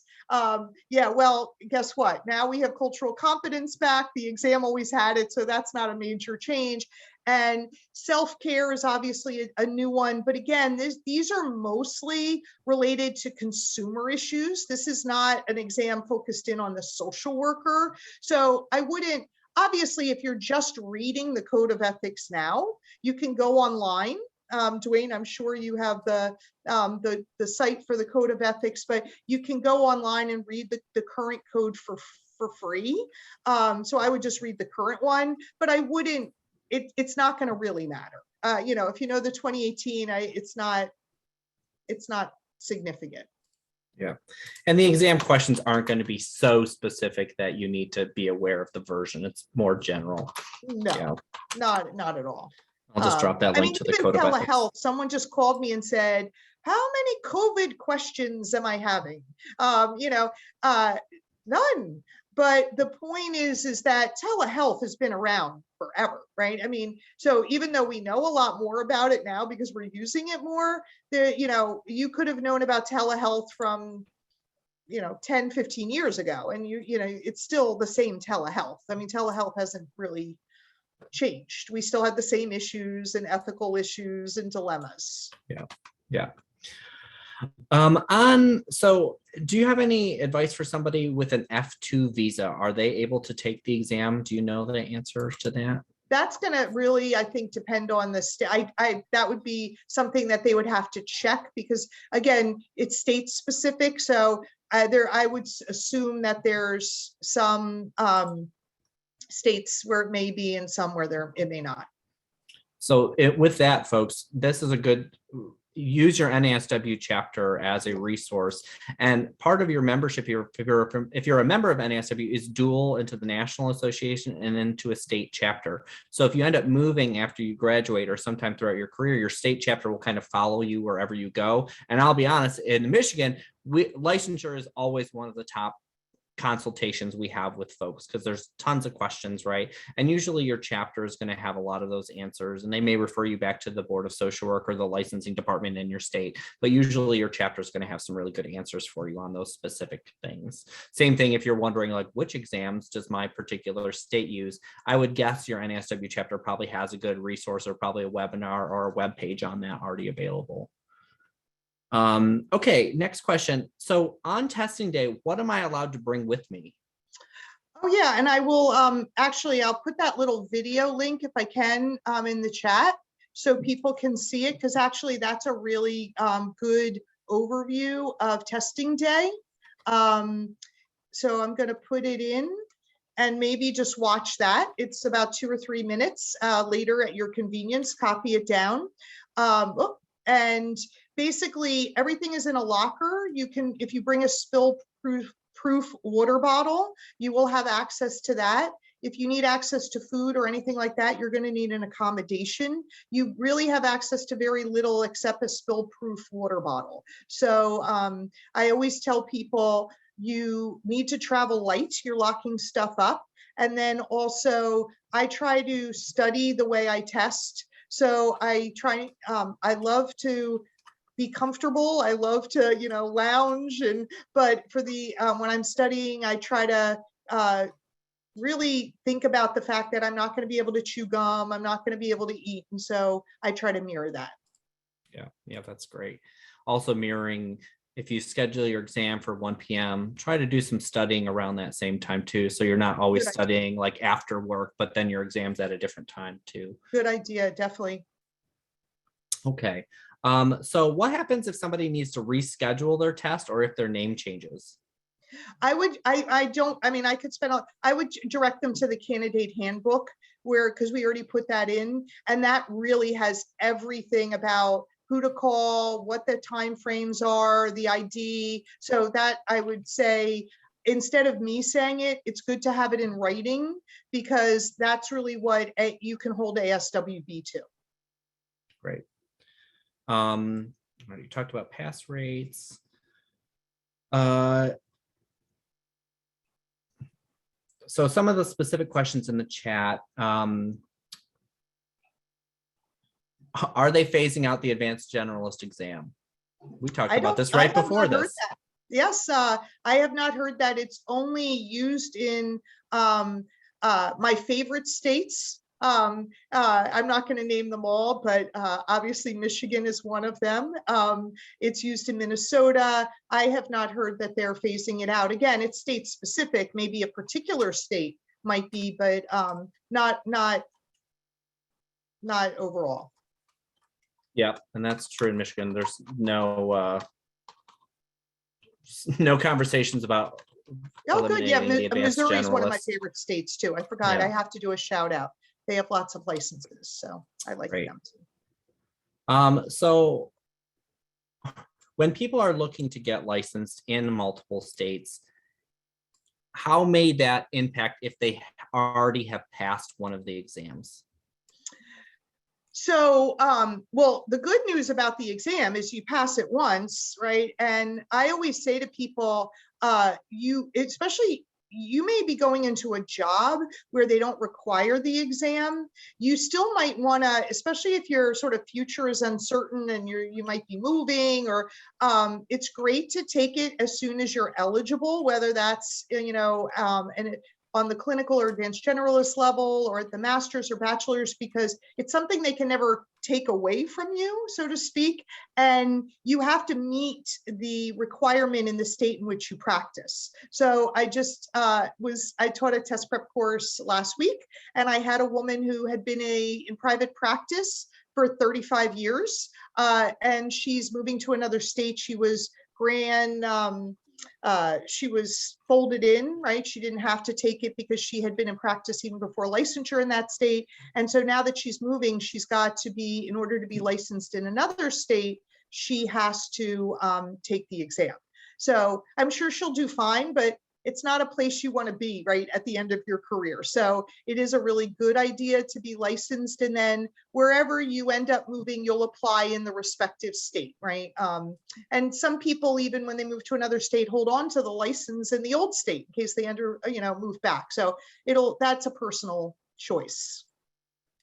Yeah, well, guess what? Now we have cultural competence back. The exam always had it, so that's not a major change. And self-care is obviously a new one. But again, these are mostly related to consumer issues. This is not an exam focused in on the social worker. So I wouldn't, obviously, if you're just reading the code of ethics now, you can go online. Dwayne, I'm sure you have the site for the code of ethics, but you can go online and read the current code for free. So I would just read the current one, but I wouldn't, it's not going to really matter. If you know the 2018, it's not significant. Yeah. And the exam questions aren't going to be so specific that you need to be aware of the version. It's more general. No, yeah. Not at all. I'll just drop that link to the code of ethics. Telehealth, someone just called me and said, how many COVID questions am I having? None. But the point is that telehealth has been around forever, right? I mean, so even though we know a lot more about it now because we're using it more, you could have known about telehealth from 10, 15 years ago, and it's still the same telehealth. I mean, telehealth hasn't really changed. We still have the same issues and ethical issues and dilemmas. Yeah. So do you have any advice for somebody with an F2 visa? Are they able to take the exam? Do you know the answer to that? That's going to really, I think, depend on the state. That would be something that they would have to check because, again, it's state specific. So I would assume that there's some states where it may be and some where it may not. So with that, folks, this is a good, use your NASW chapter as a resource. And part of your membership, if you're a member of NASW, is dual into the National Association and into a state chapter. So if you end up moving after you graduate or sometime throughout your career, your state chapter will kind of follow you wherever you go. And I'll be honest, in Michigan, licensure is always one of the top consultations we have with folks because there's tons of questions, right? And usually your chapter is going to have a lot of those answers, and they may refer you back to the Board of Social Work or the licensing department in your state, but usually your chapter is going to have some really good answers for you on those specific things. Same thing if you're wondering, like, which exams does my particular state use? I would guess your NASW chapter probably has a good resource or probably a webinar or a web page on that already available. Okay, next question. So on testing day, what am I allowed to bring with me? Oh yeah, and I will actually, I'll put that little video link if I can in the chat so people can see it, because actually that's a really good overview of testing day. So I'm going to put it in and maybe just watch that. It's about 2 or 3 minutes later at your convenience. Copy it down. And basically everything is in a locker. You can, if you bring a spill proof water bottle, you will have access to that. If you need access to food or anything like that, you're going to need an accommodation. You really have access to very little except a spill proof water bottle. So I always tell people you need to travel light. You're locking stuff up. And then also I try to study the way I test. So I love to be comfortable. I love to, lounge, but for the, when I'm studying, I try to really think about the fact that I'm not going to be able to chew gum. I'm not going to be able to eat. And so I try to mirror that. Yeah, that's great. Also mirroring, if you schedule your exam for 1 p.m., try to do some studying around that same time too. So you're not always studying like after work, but then your exam's at a different time too. Good idea, definitely. Okay. So what happens if somebody needs to reschedule their test or if their name changes? I could I would direct them to the candidate handbook because we already put that in, and that really has everything about who to call, what the timeframes are, the ID. So that I would say, instead of me saying it, it's good to have it in writing, because that's really what you can hold ASWB to. Great. You talked about pass rates. So some of the specific questions in the chat, are they phasing out the advanced generalist exam? We talked about this right before this. Yes, I have not heard that. It's only used in my favorite states. I'm not going to name them all, but obviously Michigan is one of them. It's used in Minnesota. I have not heard that they're phasing it out. Again, it's state specific. Maybe a particular state might be, but not overall. Yeah, and that's true in Michigan. There's no conversations about. Oh, good. Yeah, Missouri is one of my generalists. favorite states too. I forgot. Yeah. I have to do a shout out. They have lots of licenses, so I like Great. them too. So when people are looking to get licensed in multiple states, how may that impact if they already have passed one of the exams? So, well, the good news about the exam is you pass it once, right? And I always say to people, you may be going into a job where they don't require the exam. You still might want to, especially if your sort of future is uncertain and you might be moving, or it's great to take it as soon as you're eligible, whether that's, on the clinical or advanced generalist level, or at the master's or bachelor's, because it's something they can never take away from you, so to speak. And you have to meet the requirement in the state in which you practice. So I just I taught a test prep course last week, and I had a woman who had been in private practice for 35 years, and she's moving to another state. She was she was folded in, right? She didn't have to take it because she had been in practice even before licensure in that state. And so now that she's moving, she's got to be, in order to be licensed in another state, she has to take the exam. So I'm sure she'll do fine, but it's not a place you want to be right at the end of your career. So it is a really good idea to be licensed, and then wherever you end up moving, you'll apply in the respective state, right? And some people, even when they move to another state, hold on to the license in the old state in case they move back. So that's a personal choice.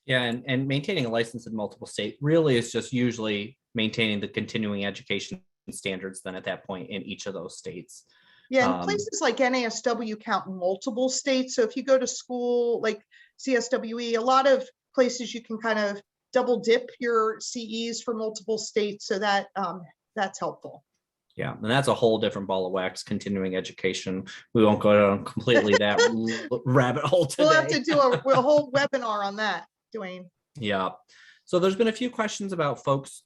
Yeah, and maintaining a license in multiple states really is just usually maintaining the continuing education standards then at that point in each of those states. Yeah, and places like NASW count multiple states. So if you go to school like CSWE, a lot of places you can kind of double dip your CEs for multiple states. So that's helpful. Yeah, and that's a whole different ball of wax, continuing education. We won't go down completely that rabbit hole today. We'll have to do a whole webinar on that, Dwayne. Yeah. So there's been a few questions about folks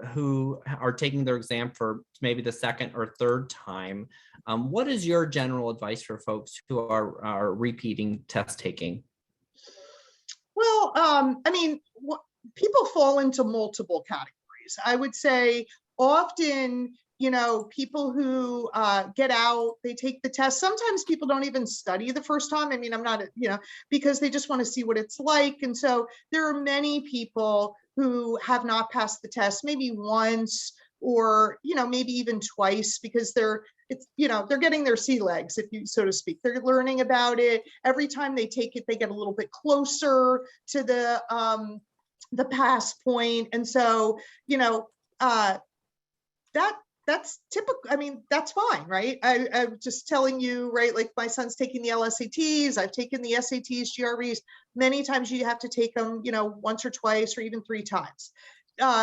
who are taking their exam for maybe the second or third time. What is your general advice for folks who are repeating test taking? Well, people fall into multiple categories. I would say often, people who get out, they take the test. Sometimes people don't even study the first time. I'm not, because they just want to see what it's like. And so there are many people who have not passed the test, maybe once, or, maybe even twice, because they're getting their sea legs, so to speak. They're learning about it. Every time they take it, they get a little bit closer to the pass point. And so, that's typical. That's fine, right? I'm just telling you, right? Like my son's taking the LSATs, I've taken the SATs, GREs. Many times you have to take them, once or twice or even 3 times.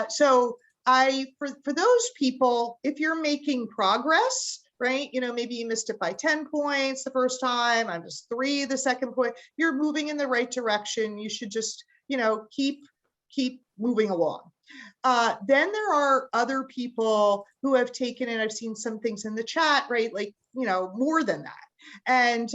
So for those people, if you're making progress, right? Maybe you missed it by 10 points the first time, I missed 3 the second point, you're moving in the right direction. You should just, keep moving along. Then there are other people who have taken it. I've seen some things in the chat, right? Like, more than that. And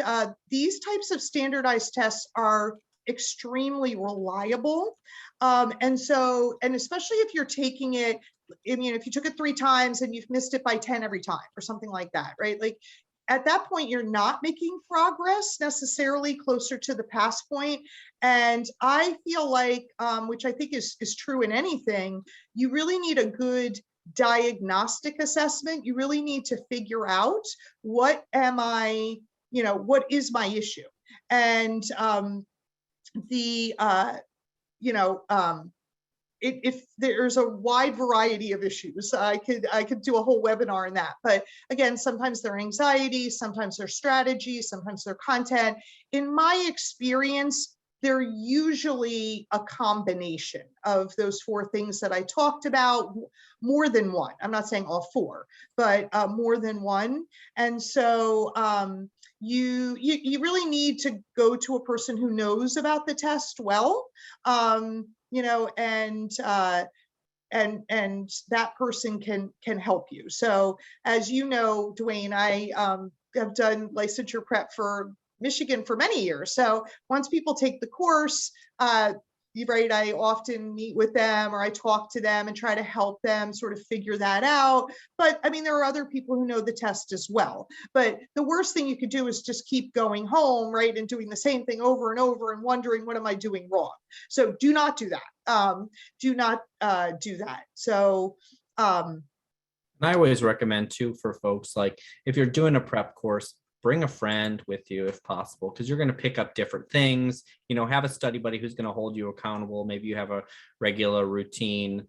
these types of standardized tests are extremely reliable. And especially if you're taking it, if you took it 3 times and you've missed it by 10 every time or something like that, right? Like at that point, you're not making progress necessarily closer to the pass point. And I feel like, which I think is true in anything, you really need a good diagnostic assessment. You really need to figure out what is my issue? And if there's a wide variety of issues, I could do a whole webinar on that. But again, sometimes they're anxiety, sometimes they're strategy, sometimes they're content. In my experience, they're usually a combination of those 4 things that I talked about, more than one. I'm not saying all 4, but more than one. And so you really need to go to a person who knows about the test well. And that person can help you. So as you know, Dwayne, I have done licensure prep for Michigan for many years. So once people take the course, right, I often meet with them or I talk to them and try to help them sort of figure that out. But I mean, there are other people who know the test as well. But the worst thing you could do is just keep going home, right, and doing the same thing over and over and wondering, what am I doing wrong? So do not do that. Do not do that. So and I always recommend too for folks, like if you're doing a prep course, bring a friend with you if possible, because you're going to pick up different things. Have a study buddy who's going to hold you accountable. Maybe you have a regular routine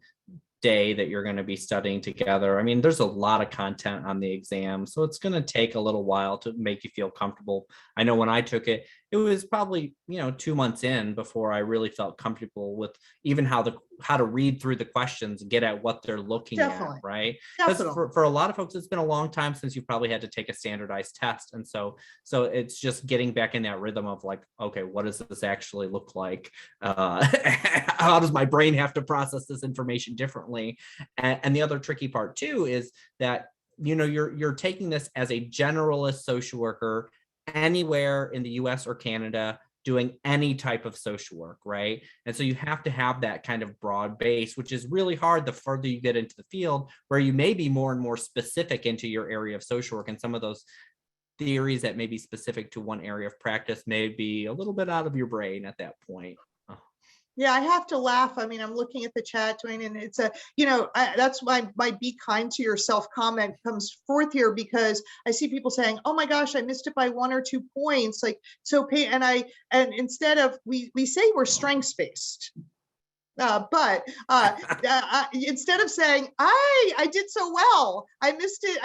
day that you're going to be studying together. I mean, there's a lot of content on the exam, so it's going to take a little while to make you feel comfortable. I know when I took it, it was probably 2 months in before I really felt comfortable with even how to read through the questions and get at what they're looking Definitely. at, right? Because for a lot of folks, it's been a long time since you've probably had to take a standardized test, and so it's just getting back in that rhythm of like, okay, what does this actually look like? How does my brain have to process this information differently? And the other tricky part too is that you're taking this as a generalist social worker anywhere in the US or Canada doing any type of social work, right? And so you have to have that kind of broad base, which is really hard the further you get into the field, where you may be more and more specific into your area of social work, and some of those theories that may be specific to one area of practice may be a little bit out of your brain at that point. Yeah, I have to laugh. I mean, I'm looking at the chat, Dwayne, and it's that's why my be kind to yourself comment comes forth here, because I see people saying, oh my gosh, I missed it by 1 or 2 points. Like, so pay, and instead of, we say we're strengths based. But instead of saying, I did so well, I missed it,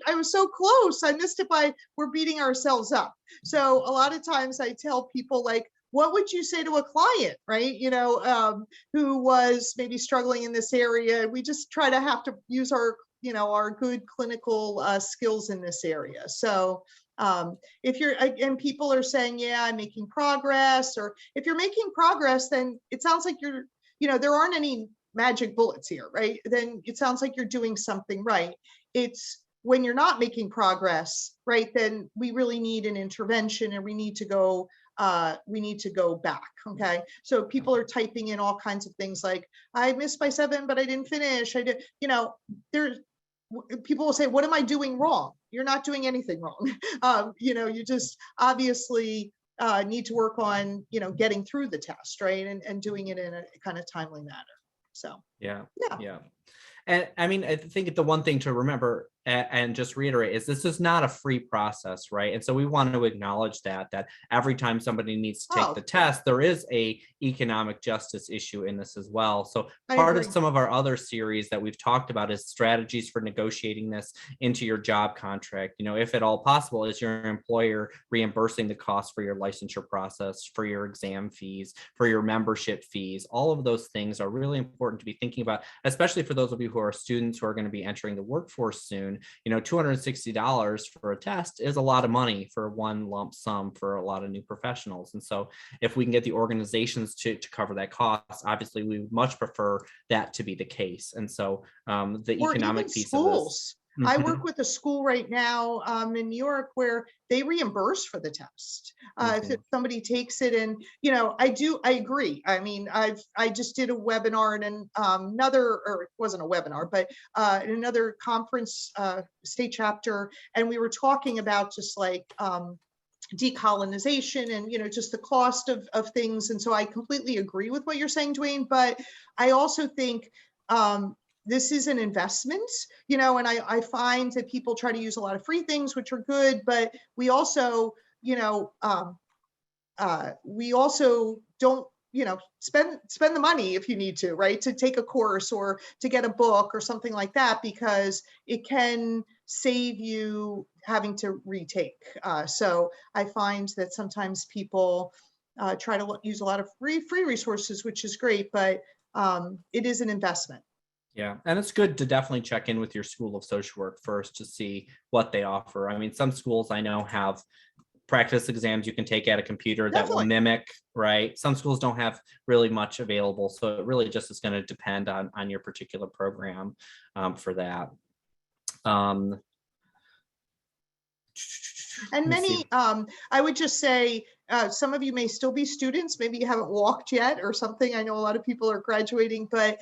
I was so close, I missed it by, we're beating ourselves up. So a lot of times I tell people, like, what would you say to a client, right? Who was maybe struggling in this area? We just try to have to use our good clinical skills in this area. So if you're, and people are saying, yeah, I'm making progress, or if you're making progress, then it sounds like you're, there aren't any magic bullets here, right? Then it sounds like you're doing something right. It's when you're not making progress, right? Then we really need an intervention, and we need to go back. Okay. So people are typing in all kinds of things like, I missed by 7, but I didn't finish. I did, people will say, what am I doing wrong? You're not doing anything wrong. You just obviously need to work on, getting through the test, right? And doing it in a kind of timely manner. So, yeah. And I mean, I think the one thing to remember and just reiterate is this is not a free process, right? And so we want to acknowledge that every time somebody needs to take the test, there is a economic justice issue in this as well. So part of some of our other series that we've talked about is strategies for negotiating this into your job contract. If at all possible, is your employer reimbursing the cost for your licensure process, for your exam fees, for your membership fees? All of those things are really important to be thinking about, especially for those of you who are students who are going to be entering the workforce soon. soon. $260 for a test is a lot of money for one lump sum for a lot of new professionals. And so if we can get the organizations to cover that cost, obviously we would much prefer that to be the case. And so the economic piece schools. of this. I work with a school right now in New York where they reimburse for the test. If somebody takes it, and I agree. I mean, I just did a webinar in another, or it wasn't a webinar, but in another conference, state chapter, and we were talking about just like decolonization and just the cost of things. And so I completely agree with what you're saying, Dwayne, but I also think this is an investment, and I find that people try to use a lot of free things, which are good, but we also, don't, spend the money if you need to, right? To take a course or to get a book or something like that, because it can save you having to retake. So I find that sometimes people try to use a lot of free resources, which is great, but it is an investment. Yeah, and it's good to definitely check in with your school of social work first to see what they offer. I mean, some schools I know have practice exams you can take at a computer that will mimic, right? Some schools don't have really much available. So it really just is going to depend on your particular program for that. And many, I would just say, some of you may still be students, maybe you haven't walked yet or something. I know a lot of people are graduating, but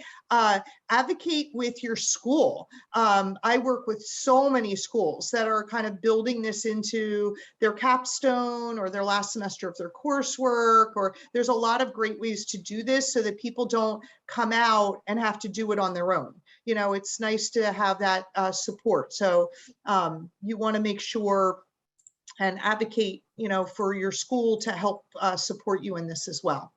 advocate with your school. I work with so many schools that are kind of building this into their capstone or their last semester of their coursework, or there's a lot of great ways to do this so that people don't come out and have to do it on their own. It's nice to have that support. So you want to make sure and advocate, for your school to help support you in this as well.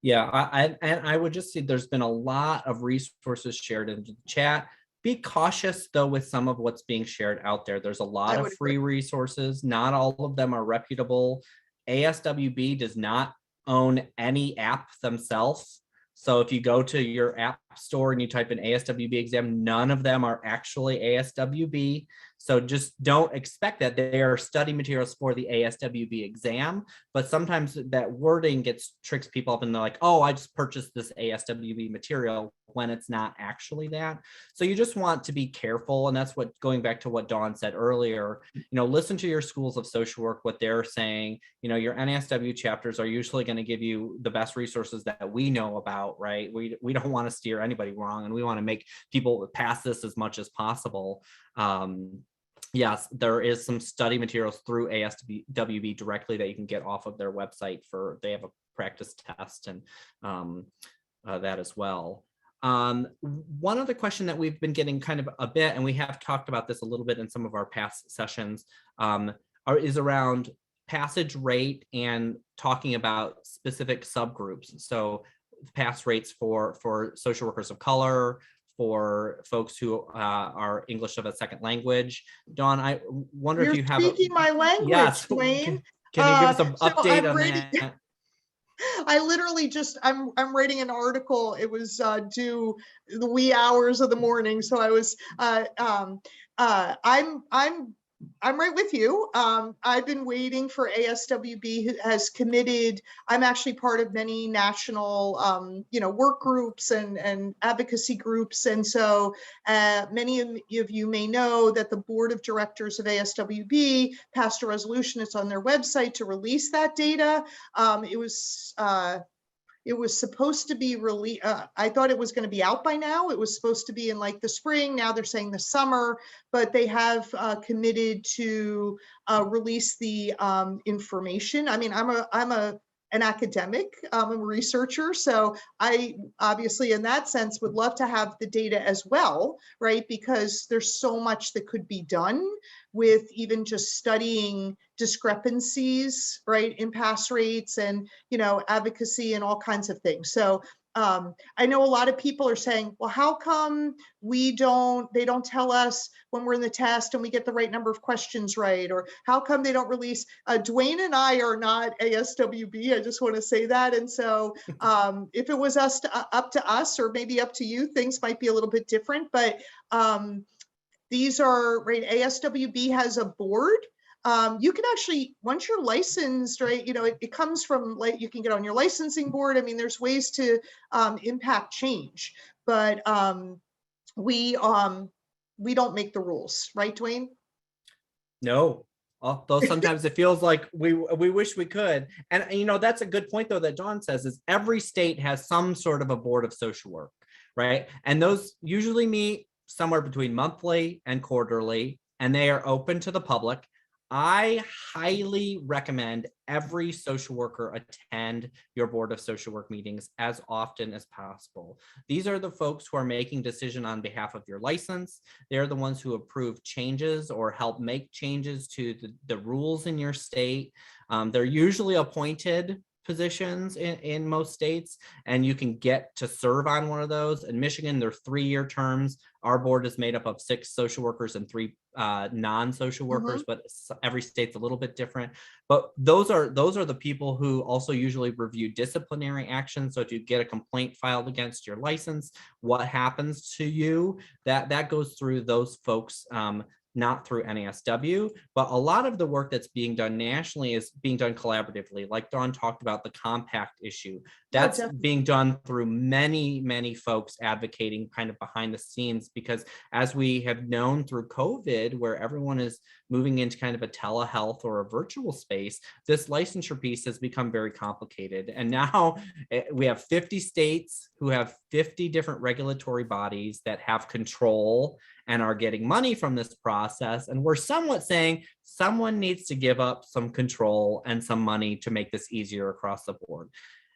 Yeah, I would just say there's been a lot of resources shared in the chat. Be cautious though with some of what's being shared out there. There's a lot of free resources. Not all of them are reputable. ASWB does not own any app themselves. So if you go to your app store and you type in ASWB exam, none of them are actually ASWB. So just don't expect that they are study materials for the ASWB exam, but sometimes that wording tricks people up and they're like, oh, I just purchased this ASWB material when it's not actually that. So you just want to be careful. And that's what, going back to what Dawn said earlier, listen to your schools of social work, what they're saying. Your NASW chapters are usually going to give you the best resources that we know about, right? We don't want to steer anybody wrong, and we want to make people pass this as much as possible. Yes, there is some study materials through ASWB directly that you can get off of their website they have a practice test and that as well. One other question that we've been getting kind of a bit, and we have talked about this a little bit in some of our past sessions, is around passage rate and talking about specific subgroups. So pass rates for social workers of color, for folks who are English of a second language. Dawn, I wonder if you have speaking my language, yes, Dwayne. Can you give us an update on that? I literally I'm writing an article. It was due the wee hours of the morning, so I was I'm right with you. I've been waiting for ASWB, who has committed. I'm actually part of many national, work groups and advocacy groups. And so many of you may know that the board of directors of ASWB passed a resolution. It's on their website to release that data. It was supposed to be released. I thought it was going to be out by now. It was supposed to be in like the spring. Now they're saying the summer, but they have committed to release the information. I mean, I'm an academic, I'm a researcher, so I obviously in that sense would love to have the data as well, right? Because there's so much that could be done with even just studying discrepancies, right, in pass rates and advocacy and all kinds of things. So I know a lot of people are saying, well, how come they don't tell us when we're in the test and we get the right number of questions right? Or how come they don't release, Dwayne and I are not ASWB, I just want to say that. And so if it was up to us, or maybe up to you, things might be a little bit different, but these are, right, ASWB has a board. You can actually, once you're licensed, right, it comes from, like, you can get on your licensing board. I mean, there's ways to impact change, but we don't make the rules, right, Dwayne? No, although sometimes it feels like we wish we could. And that's a good point though that Dawn says, is every state has some sort of a board of social work, right? And those usually meet somewhere between monthly and quarterly, and they are open to the public. I highly recommend every social worker attend your board of social work meetings as often as possible. These are the folks who are making decision on behalf of your license. They're the ones who approve changes or help make changes to the rules in your state. They're usually appointed positions in most states, and you can get to serve on one of those. In Michigan, they're 3-year terms. Our board is made up of 6 social workers and 3 non-social workers, but every state's a little bit different. But those are the people who also usually review disciplinary action. So if you get a complaint filed against your license, what happens to you, that goes through those folks, not through NASW, but a lot of the work that's being done nationally is being done collaboratively. Like Dawn talked about the compact issue, that's being done through many, many folks advocating kind of behind the scenes, because as we have known through COVID, where everyone is moving into kind of a telehealth or a virtual space, this licensure piece has become very complicated. And now we have 50 states who have 50 different regulatory bodies that have control and are getting money from this process. And we're somewhat saying someone needs to give up some control and some money to make this easier across the board.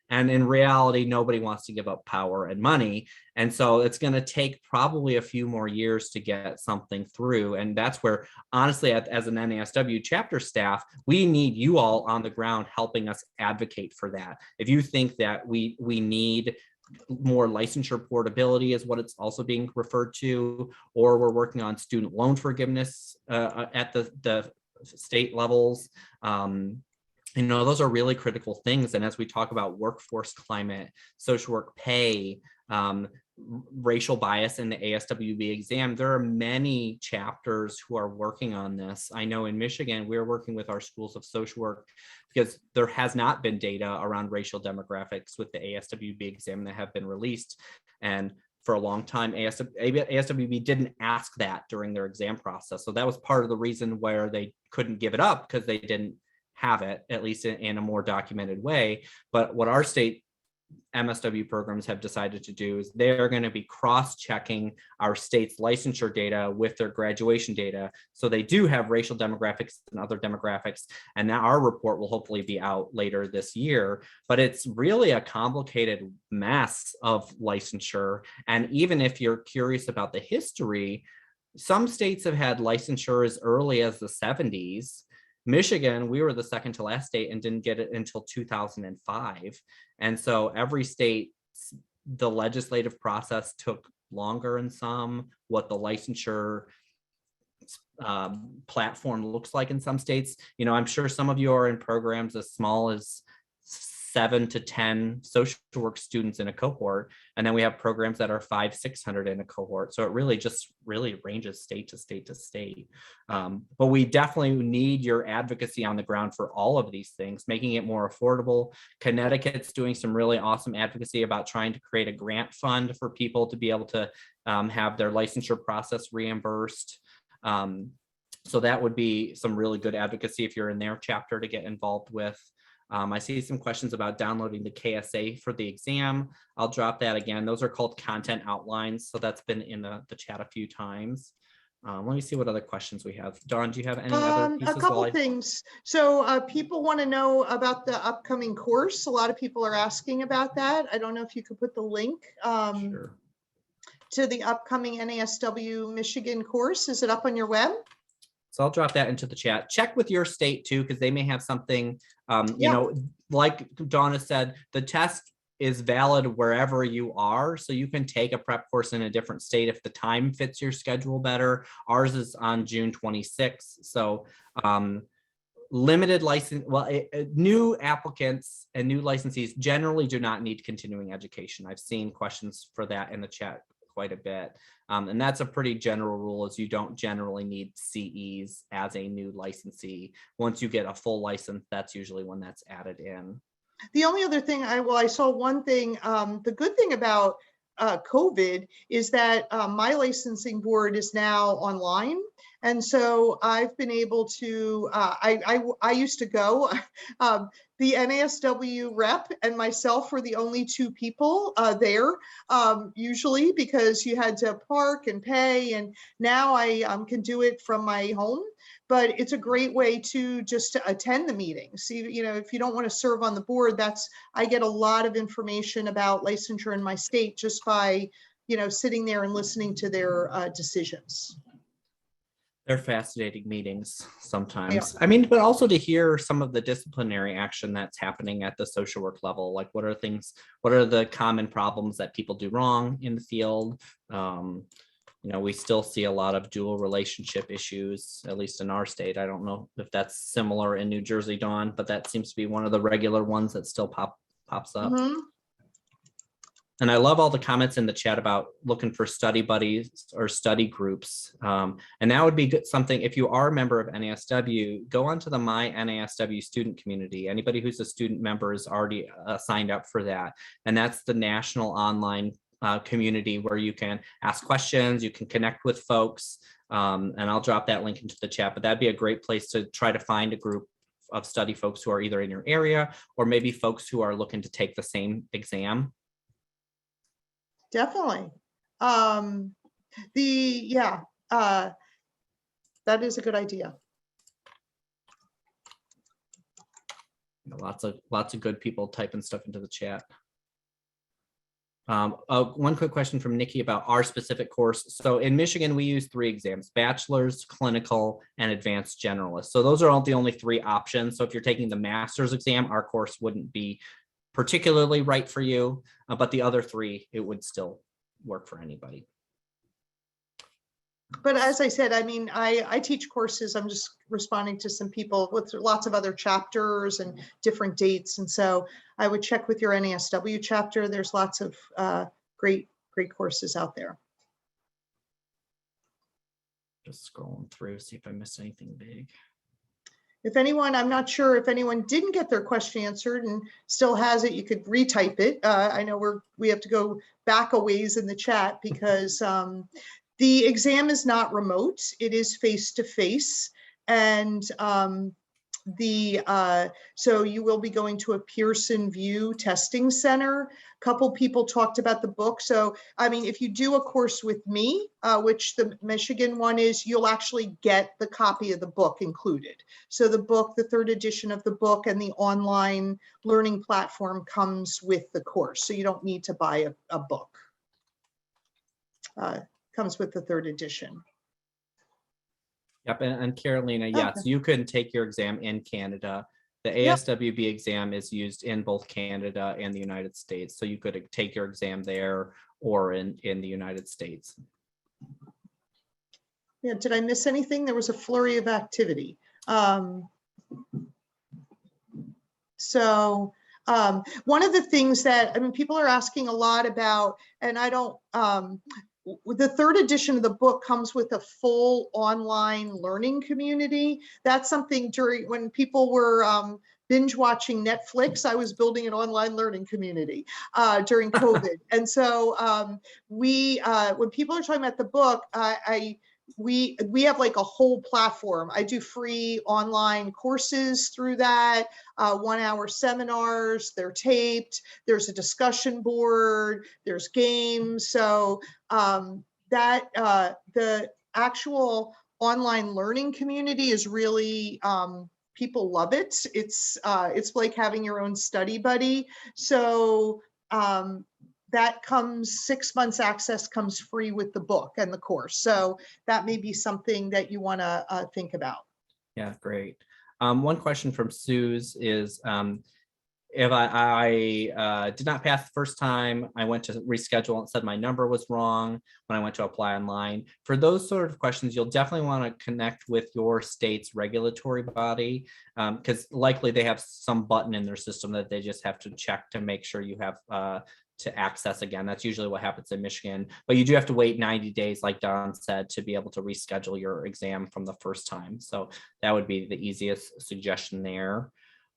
And in reality, nobody wants to give up power and money. And so it's going to take probably a few more years to get something through. And that's where, honestly, as an NASW chapter staff, we need you all on the ground helping us advocate for that. If you think that we need more licensure portability is what it's also being referred to, or we're working on student loan forgiveness at the state levels. Those are really critical things. And as we talk about workforce climate, social work pay, racial bias in the ASWB exam, there are many chapters who are working on this. I know in Michigan, we're working with our schools of social work because there has not been data around racial demographics with the ASWB exam that have been released. And for a long time, ASWB didn't ask that during their exam process. So that was part of the reason where they couldn't give it up, because they didn't have it, at least in a more documented way. But what our state MSW programs have decided to do is they're going to be cross-checking our state's licensure data with their graduation data. So they do have racial demographics and other demographics. And now our report will hopefully be out later this year. But it's really a complicated mess of licensure. And even if you're curious about the history, some states have had licensure as early as the 70s. Michigan, we were the second to last state and didn't get it until 2005. And so every state, the legislative process took longer in some, what the licensure platform looks like in some states. I'm sure some of you are in programs as small as 7 to 10 social work students in a cohort. And then we have programs that are 500-600 in a cohort. So it really ranges state to state to state. But we definitely need your advocacy on the ground for all of these things, making it more affordable. Connecticut's doing some really awesome advocacy about trying to create a grant fund for people to be able to have their licensure process reimbursed. So that would be some really good advocacy if you're in their chapter to get involved with. I see some questions about downloading the KSA for the exam. I'll drop that again. Those are called content outlines. So that's been in the chat a few times. Let me see what other questions we have. Dawn, do you have any other pieces? A couple things. So people want to know about the upcoming course. A lot of people are asking about that. I don't know if you could put the link Sure. to the upcoming NASW Michigan course. Is it up on your web? So I'll drop that into the chat. Check with your state too, because they may have something, like Donna said, the test is valid wherever you are. So you can take a prep course in a different state if the time fits your schedule better. Ours is on June 26th. So limited license, new applicants and new licensees generally do not need continuing education. I've seen questions for that in the chat quite a bit. And that's a pretty general rule, is you don't generally need CEs as a new licensee. Once you get a full license, that's usually when that's added in. The only other thing I saw one thing, the good thing about COVID is that my licensing board is now online. And so I've been able to, I used to go, the NASW rep and myself were the only two people there, usually, because you had to park and pay. And now I can do it from my home. But it's a great way to just attend the meetings. You know, if you don't want to serve on the board, I get a lot of information about licensure in my state just by, sitting there and listening to their decisions. They're fascinating meetings sometimes. Yeah. I mean, but also to hear some of the disciplinary action that's happening at the social work level. Like, what are the common problems that people do wrong in the field? We still see a lot of dual relationship issues, at least in our state. I don't know if that's similar in New Jersey, Dawn, but that seems to be one of the regular ones that still pops up. Mm-hmm. And I love all the comments in the chat about looking for study buddies or study groups. And that would be something, if you are a member of NASW, go onto the My NASW student community. Anybody who's a student member is already signed up for that. And that's the national online community where you can ask questions, you can connect with folks, and I'll drop that link into the chat, but that'd be a great place to try to find a group of study folks who are either in your area or maybe folks who are looking to take the same exam. Definitely. That is a good idea. Lots of good people typing stuff into the chat. One quick question from Nikki about our specific course. So in Michigan, we use 3 exams: bachelor's, clinical, and advanced generalist. So those are the only 3 options. So if you're taking the master's exam, our course wouldn't be particularly right for you, but the other 3, it would still work for anybody. But as I said, I mean, I teach courses. I'm just responding to some people with lots of other chapters and different dates. And so I would check with your NASW chapter. There's lots of great courses out there. Just scrolling through, see if I missed anything big. If anyone, I'm not sure if anyone didn't get their question answered and still has it, you could retype it. I know we have to go back a ways in the chat because the exam is not remote, it is face-to-face, and so you will be going to a Pearson VUE testing center. A couple people talked about the book. So, I mean, if you do a course with me, which the Michigan one is, you'll actually get the copy of the book included. So the book, the 3rd edition of the book, and the online learning platform comes with the course. So you don't need to buy a book. Comes with the 3rd edition. Yep, and Carolina, yes, okay. You can take your exam in Canada. The ASWB exam is used in both Canada and the United States. So you could take your exam there or in the United States. Yeah, did I miss anything? There was a flurry of activity. One of the things that, I mean, people are asking a lot about, and I don't, the 3rd edition of the book comes with a full online learning community. That's something when people were binge watching Netflix, I was building an online learning community during COVID. And so when people are talking about the book, we have like a whole platform. I do free online courses through that, 1-hour seminars, they're taped, there's a discussion board, there's games. So the actual online learning community is really, people love it. It's like having your own study buddy. So that comes 6 months access comes free with the book and the course. So that may be something that you want to think about. Yeah, great. One question from Suze is, if I did not pass the first time, I went to reschedule and said my number was wrong when I went to apply online. For those sort of questions, you'll definitely want to connect with your state's regulatory body, because likely they have some button in their system that they just have to check to make sure you have to access again. That's usually what happens in Michigan, but you do have to wait 90 days, like Don said, to be able to reschedule your exam from the first time. So that would be the easiest suggestion there.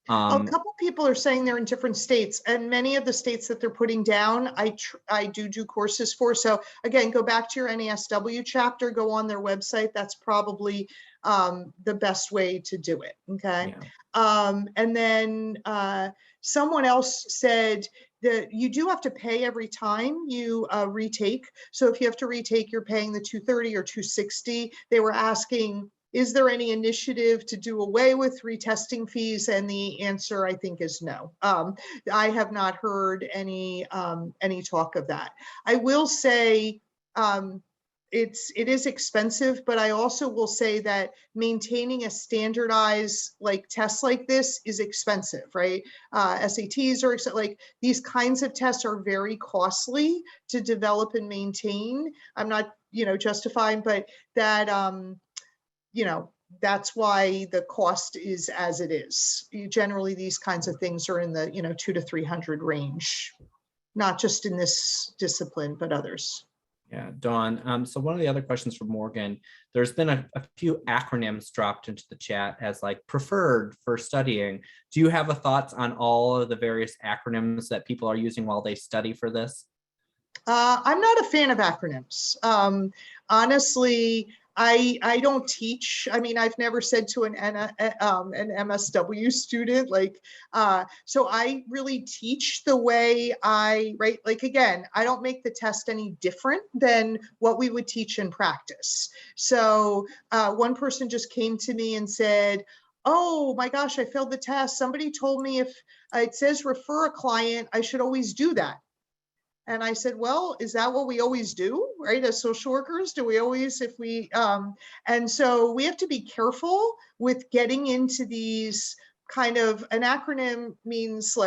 A couple people are saying they're in different states, and many of the states that they're putting down, I do courses for. So again, go back to your NASW chapter, go on their website. That's probably the best way to do it. Okay. Yeah. And then someone else said that you do have to pay every time you retake. So if you have to retake, you're paying the $230 or $260. They were asking, is there any initiative to do away with retesting fees? And the answer, I think, is no. I have not heard any talk of that. I will say it is expensive, but I also will say that maintaining a standardized test like this is expensive, right? SATs are like, these kinds of tests are very costly to develop and maintain. I'm not, justifying, but that, that's why the cost is as it is. Generally, these kinds of things are in the, $200 to $300 range, not just in this discipline, but others. Yeah, Dawn. So one of the other questions from Morgan, there's been a few acronyms dropped into the chat as preferred for studying. Do you have thoughts on all of the various acronyms that people are using while they study for this? I'm not a fan of acronyms. Honestly, I don't teach. I mean, I've never said to an MSW student, so I really teach the way I write. Again, I don't make the test any different than what we would teach in practice. So one person just came to me and said, oh my gosh, I failed the test. Somebody told me if it says refer a client, I should always do that. And I said, well, is that what we always do, right? As social workers, do we always, and so we have to be careful with getting into these kind of, an acronym means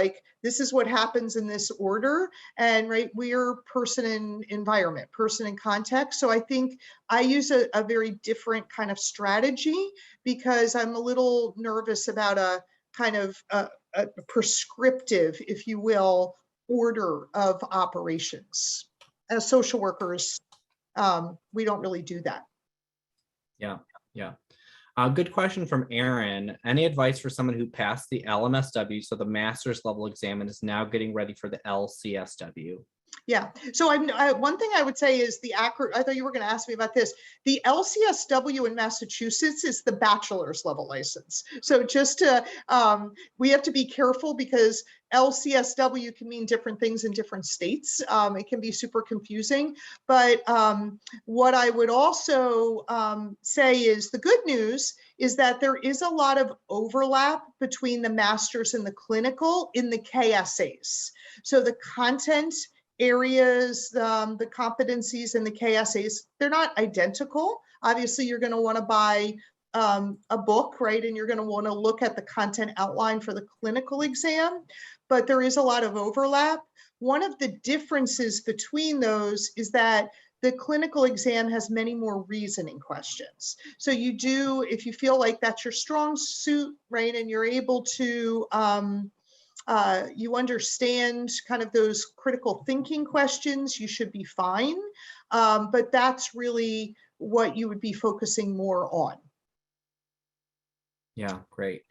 this is what happens in this order. And right, we're person in environment, person in context. So I think I use a very different kind of strategy because I'm a little nervous about a kind of a prescriptive, if you will, order of operations. As social workers, we don't really do that. Yeah. Good question from Aaron. Any advice for someone who passed the LMSW, so the master's level exam, and is now getting ready for the LCSW? Yeah. So one thing I would say is I thought you were going to ask me about this. The LCSW in Massachusetts is the bachelor's level license. So just to, we have to be careful because LCSW can mean different things in different states. It can be super confusing. But what I would also say is the good news is that there is a lot of overlap between the master's and the clinical in the KSAs. So the content areas, the competencies and the KSAs, they're not identical. Obviously, you're going to want to buy a book, right? And you're going to want to look at the content outline for the clinical exam, but there is a lot of overlap. One of the differences between those is that the clinical exam has many more reasoning questions. So you do, if you feel like that's your strong suit, right, and you're able to you understand kind of those critical thinking questions, you should be fine. But that's really what you would be focusing more on. Yeah, great.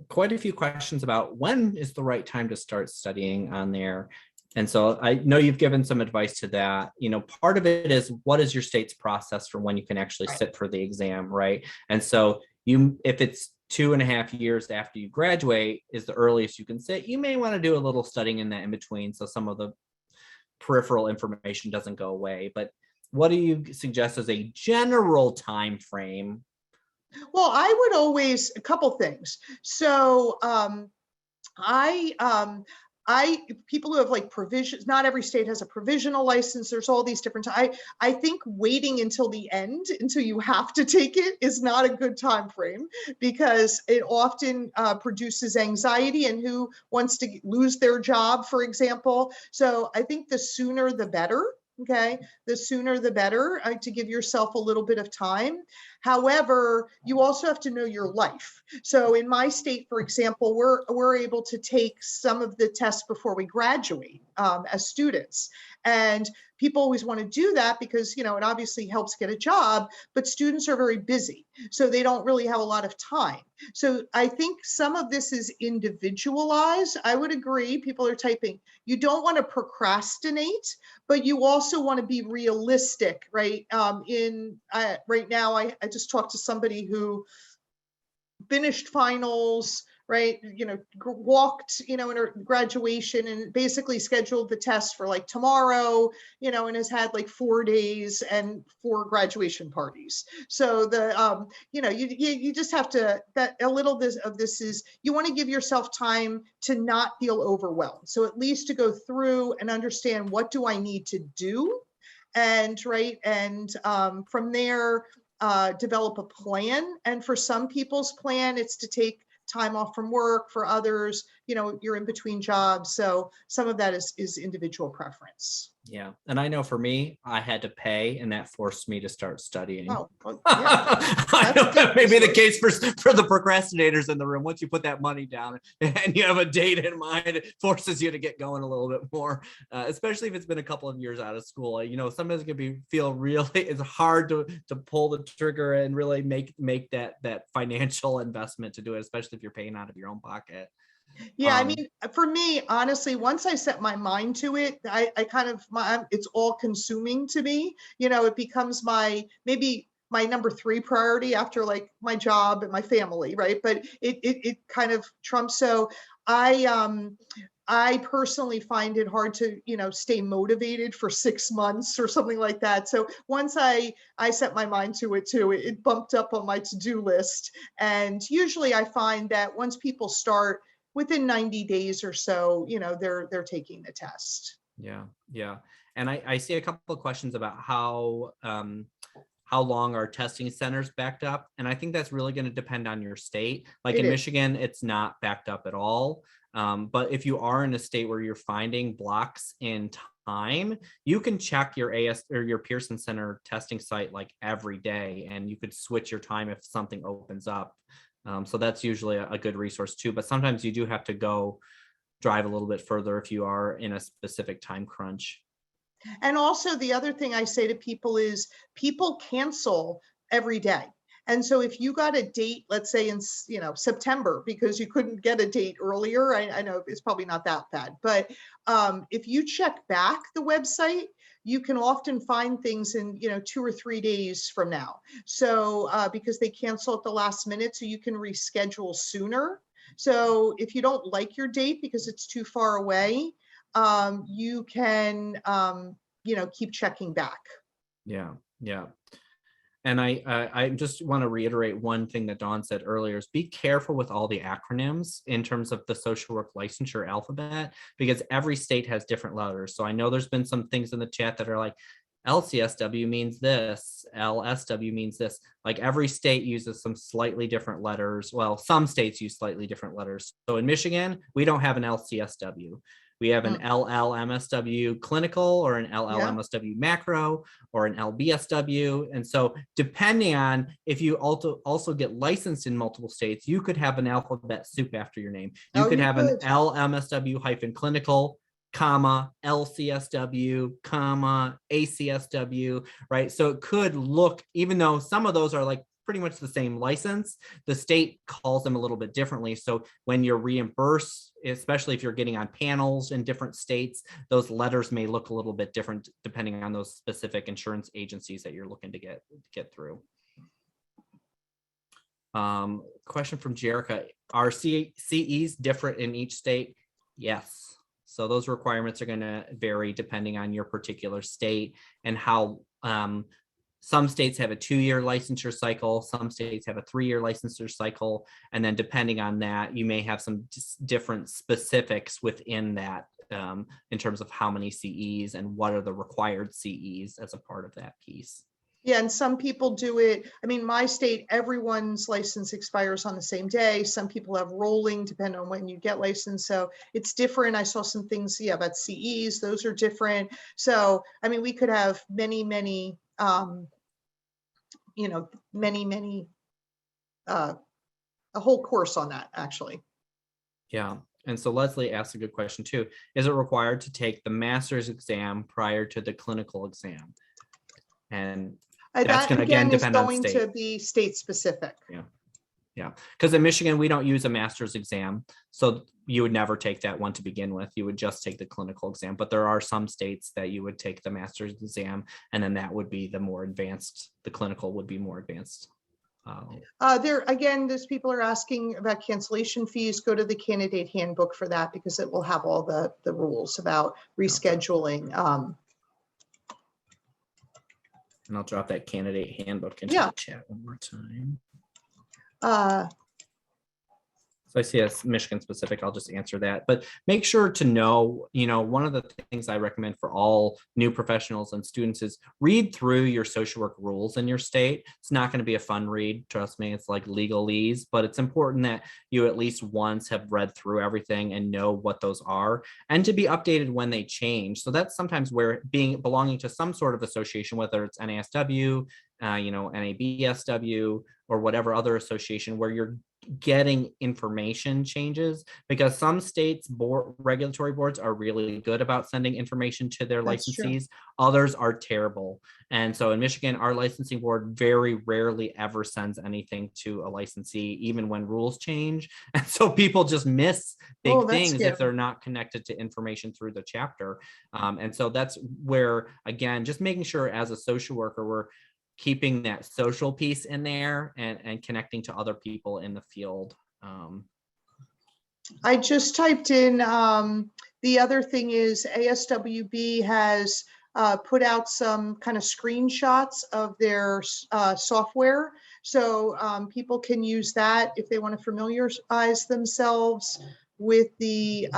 Quite a few questions about when is the right time to start studying on there. And so I know you've given some advice to that. Part of it is what is your state's process for when you can actually sit for the exam, right? And so if it's 2.5 years after you graduate is the earliest you can sit, you may want to do a little studying in that in between so some of the peripheral information doesn't go away. But what do you suggest as a general time frame? Well, I would always, a couple things. So people who have like provisions, not every state has a provisional license. There's all these different, I think waiting until the end, until you have to take it, is not a good time frame, because it often produces anxiety, and who wants to lose their job, for example. So I think the sooner the better. Okay, the sooner the better, to give yourself a little bit of time. However, you also have to know your life. So in my state, for example, we're able to take some of the tests before we graduate as students. And people always want to do that because, it obviously helps get a job, but students are very busy, so they don't really have a lot of time. So I think some of this is individualized. I would agree. People are typing. You don't want to procrastinate, but you also want to be realistic, right? Right now, I just talked to somebody who finished finals, right? Walked, in her graduation, and basically scheduled the test for like tomorrow, and has had like 4 days and 4 graduation parties. So you just have to, that a little bit of this is, you want to give yourself time to not feel overwhelmed. So at least to go through and understand, what do I need to do? And from there, develop a plan. And for some people's plan, it's to take time off from work. For others, you're in between jobs. So some of that is individual preference. Yeah. And I know for me, I had to pay, and that forced me to start studying. Oh, well, yeah. I know that may be the case for the procrastinators in the room. Once you put that money down and you have a date in mind, it forces you to get going a little bit more, especially if it's been a couple of years out of school. Sometimes it can feel really, it's hard to pull the trigger and really make that financial investment to do it, especially if you're paying out of your own pocket. Yeah, I mean, for me, honestly, once I set my mind to it, I kind of, it's all consuming to me. It becomes maybe my number 3 priority after like my job and my family, right? But it kind of trumps. So I personally find it hard to, stay motivated for 6 months or something like that. So once I set my mind to it too, it bumped up on my to-do list. And usually I find that once people start, within 90 days or so, they're taking the test. Yeah. And I see a couple of questions about how long are testing centers backed up. And I think that's really going to depend on your state. Like in Michigan, it's not backed up at all. But if you are in a state where you're finding blocks in time, you can check your or your Pearson Center testing site like every day, and you could switch your time if something opens up. So that's usually a good resource too, but sometimes you do have to go drive a little bit further if you are in a specific time crunch. And also the other thing I say to people is, people cancel every day. And so if you got a date, let's say in September, because you couldn't get a date earlier, I know it's probably not that bad, but if you check back the website, you can often find things in 2 or 3 days from now. So because they cancel at the last minute, so you can reschedule sooner. So if you don't like your date because it's too far away, you can keep checking back. Yeah. And I just want to reiterate one thing that Dawn said earlier is be careful with all the acronyms in terms of the social work licensure alphabet, because every state has different letters. So I know there's been some things in the chat that are like, LCSW means this, LSW means this. Like every state uses some slightly different letters. Well, some states use slightly different letters. So in Michigan, we don't have an LCSW. We have an LLMSW clinical, or an LLMSW macro, or an LBSW. And so depending on if you also get licensed in multiple states, you could have an alphabet soup after your name. You could have an LMSW clinical, comma, LCSW, comma, ACSW, right? So it could look, even though some of those are like pretty much the same license, the state calls them a little bit differently. So when you're reimbursed, especially if you're getting on panels in different states, those letters may look a little bit different depending on those specific insurance agencies that you're looking to get through. Question from Jerica: are CEs different in each state? Yes. So those requirements are going to vary depending on your particular state and how Some states have a 2-year licensure cycle. Some states have a 3-year licensure cycle. And then depending on that, you may have some different specifics within that in terms of how many CEs and what are the required CEs as a part of that piece. Yeah, and some people do it. I mean, my state, everyone's license expires on the same day. Some people have rolling, depending on when you get licensed. So it's different. I saw some things, yeah, about CEs. Those are different. So, I mean, we could have many, a whole course on that, actually. Yeah. And so Leslie asked a good question too. Is it required to take the master's exam prior to the clinical exam? And that's going to again depend on state. To be state specific. Yeah. Because in Michigan, we don't use a master's exam. So you would never take that one to begin with. You would just take the clinical exam. But there are some states that you would take the master's exam, and then that would be the more advanced, the clinical would be more advanced. There's people are asking about cancellation fees. Go to the candidate handbook for that, because it will have all the rules about rescheduling. And I'll drop that candidate handbook into the chat one more time. So I see as Michigan specific, I'll just answer that. But make sure to know, one of the things I recommend for all new professionals and students is read through your social work rules in your state. It's not going to be a fun read. Trust me, it's like legalese, but it's important that you at least once have read through everything and know what those are, and to be updated when they change. So that's sometimes where belonging to some sort of association, whether it's NASW, NABSW, or whatever other association where you're getting information changes, because some states regulatory boards are really good about sending information to their licensees. Others are terrible. And so in Michigan, our licensing board very rarely ever sends anything to a licensee, even when rules change. And so people just miss big things if they're not connected to information through the chapter. And so that's where, again, just making sure as a social worker, we're keeping that social piece in there and connecting to other people in the field. I just typed in, the other thing is ASWB has put out some kind of screenshots of their software. So people can use that if they want to familiarize themselves with the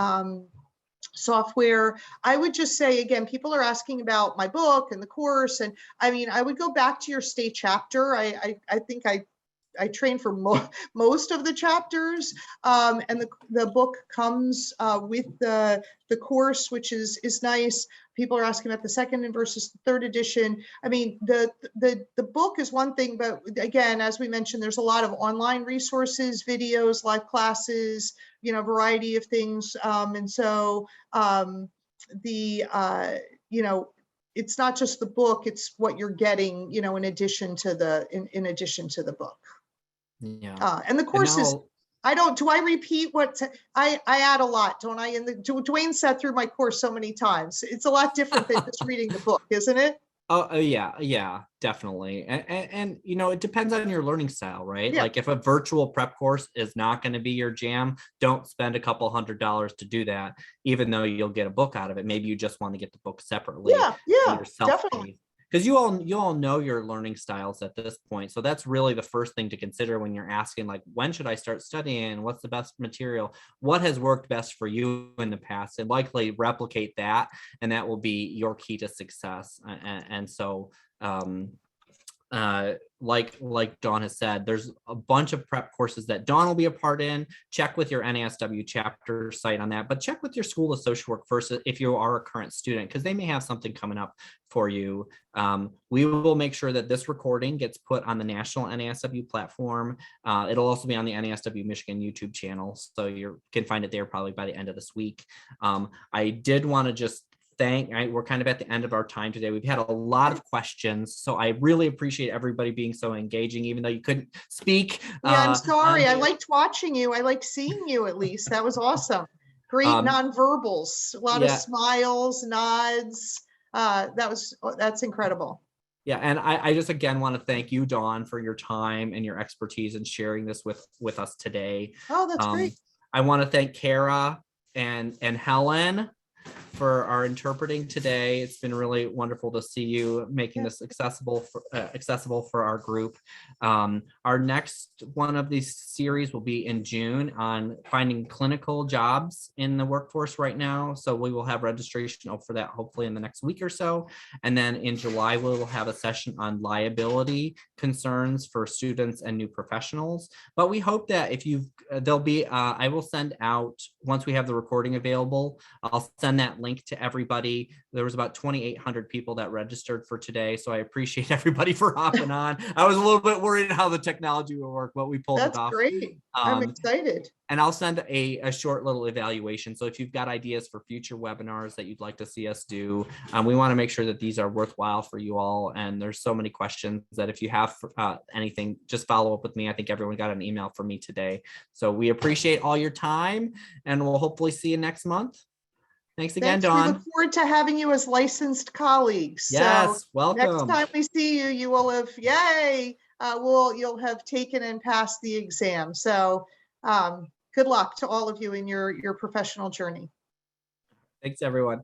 software. I would just say, again, people are asking about my book and the course. And I mean, I would go back to your state chapter. I think I trained for most of the chapters, and the book comes with the course, which is nice. People are asking about the second versus the third edition. I mean, the book is one thing, but again, as we mentioned, there's a lot of online resources, videos, live classes, variety of things. And so it's not just the book, it's what you're getting, in addition to the book. Yeah. And the course is, do I repeat what I add a lot, don't I? And Dwayne sat through my course so many times. It's a lot different than just reading the book, isn't it? Oh, yeah, definitely. And it depends on your learning style, right? Yeah. Like if a virtual prep course is not going to be your jam, don't spend a couple $100s to do that, even though you'll get a book out of it. Maybe you just want to get the book separately. Yeah, definitely. Because you all know your learning styles at this point. So that's really the first thing to consider when you're asking, like, when should I start studying? What's the best material? What has worked best for you in the past? And likely replicate that, and that will be your key to success. And so like Dawn has said, there's a bunch of prep courses that Dawn will be a part in. Check with your NASW chapter site on that, but check with your school of social work first if you are a current student, because they may have something coming up for you. We will make sure that this recording gets put on the national NASW platform. It'll also be on the NASW Michigan YouTube channel, so you can find it there probably by the end of this week. I did want to just we're kind of at the end of our time today. We've had a lot of questions, so I really appreciate everybody being so engaging, even though you couldn't speak. Yeah, I'm sorry. I liked watching you. I liked seeing you at least. That was awesome. Great nonverbals, a lot of smiles, nods. That's incredible. Yeah, and I just again want to thank you, Dawn, for your time and your expertise in sharing this with us today. Oh, that's great. I want to thank Kara and Helen for our interpreting today. It's been really wonderful to see you making this accessible for our group. Our next one of these series will be in June on finding clinical jobs in the workforce right now. So we will have registration up for that hopefully in the next week or so. And then in July, we will have a session on liability concerns for students and new professionals. But we hope that if you've, there'll be, I will send out, once we have the recording available, I'll send that link to everybody. There was about 2,800 people that registered for today. So I appreciate everybody for hopping on. I was a little bit worried how the technology would work, but we pulled it off. That's great. I'm excited. And I'll send a short little evaluation. So if you've got ideas for future webinars that you'd like to see us do, we want to make sure that these are worthwhile for you all. And there's so many questions that if you have anything, just follow up with me. I think everyone got an email from me today. So we appreciate all your time, and we'll hopefully see you next month. Thanks again, Dawn. We look forward to having you as licensed colleagues. Yes, so welcome. Next time we see you, you will have, yay, you'll have taken and passed the exam. So good luck to all of you in your professional journey. Thanks, everyone.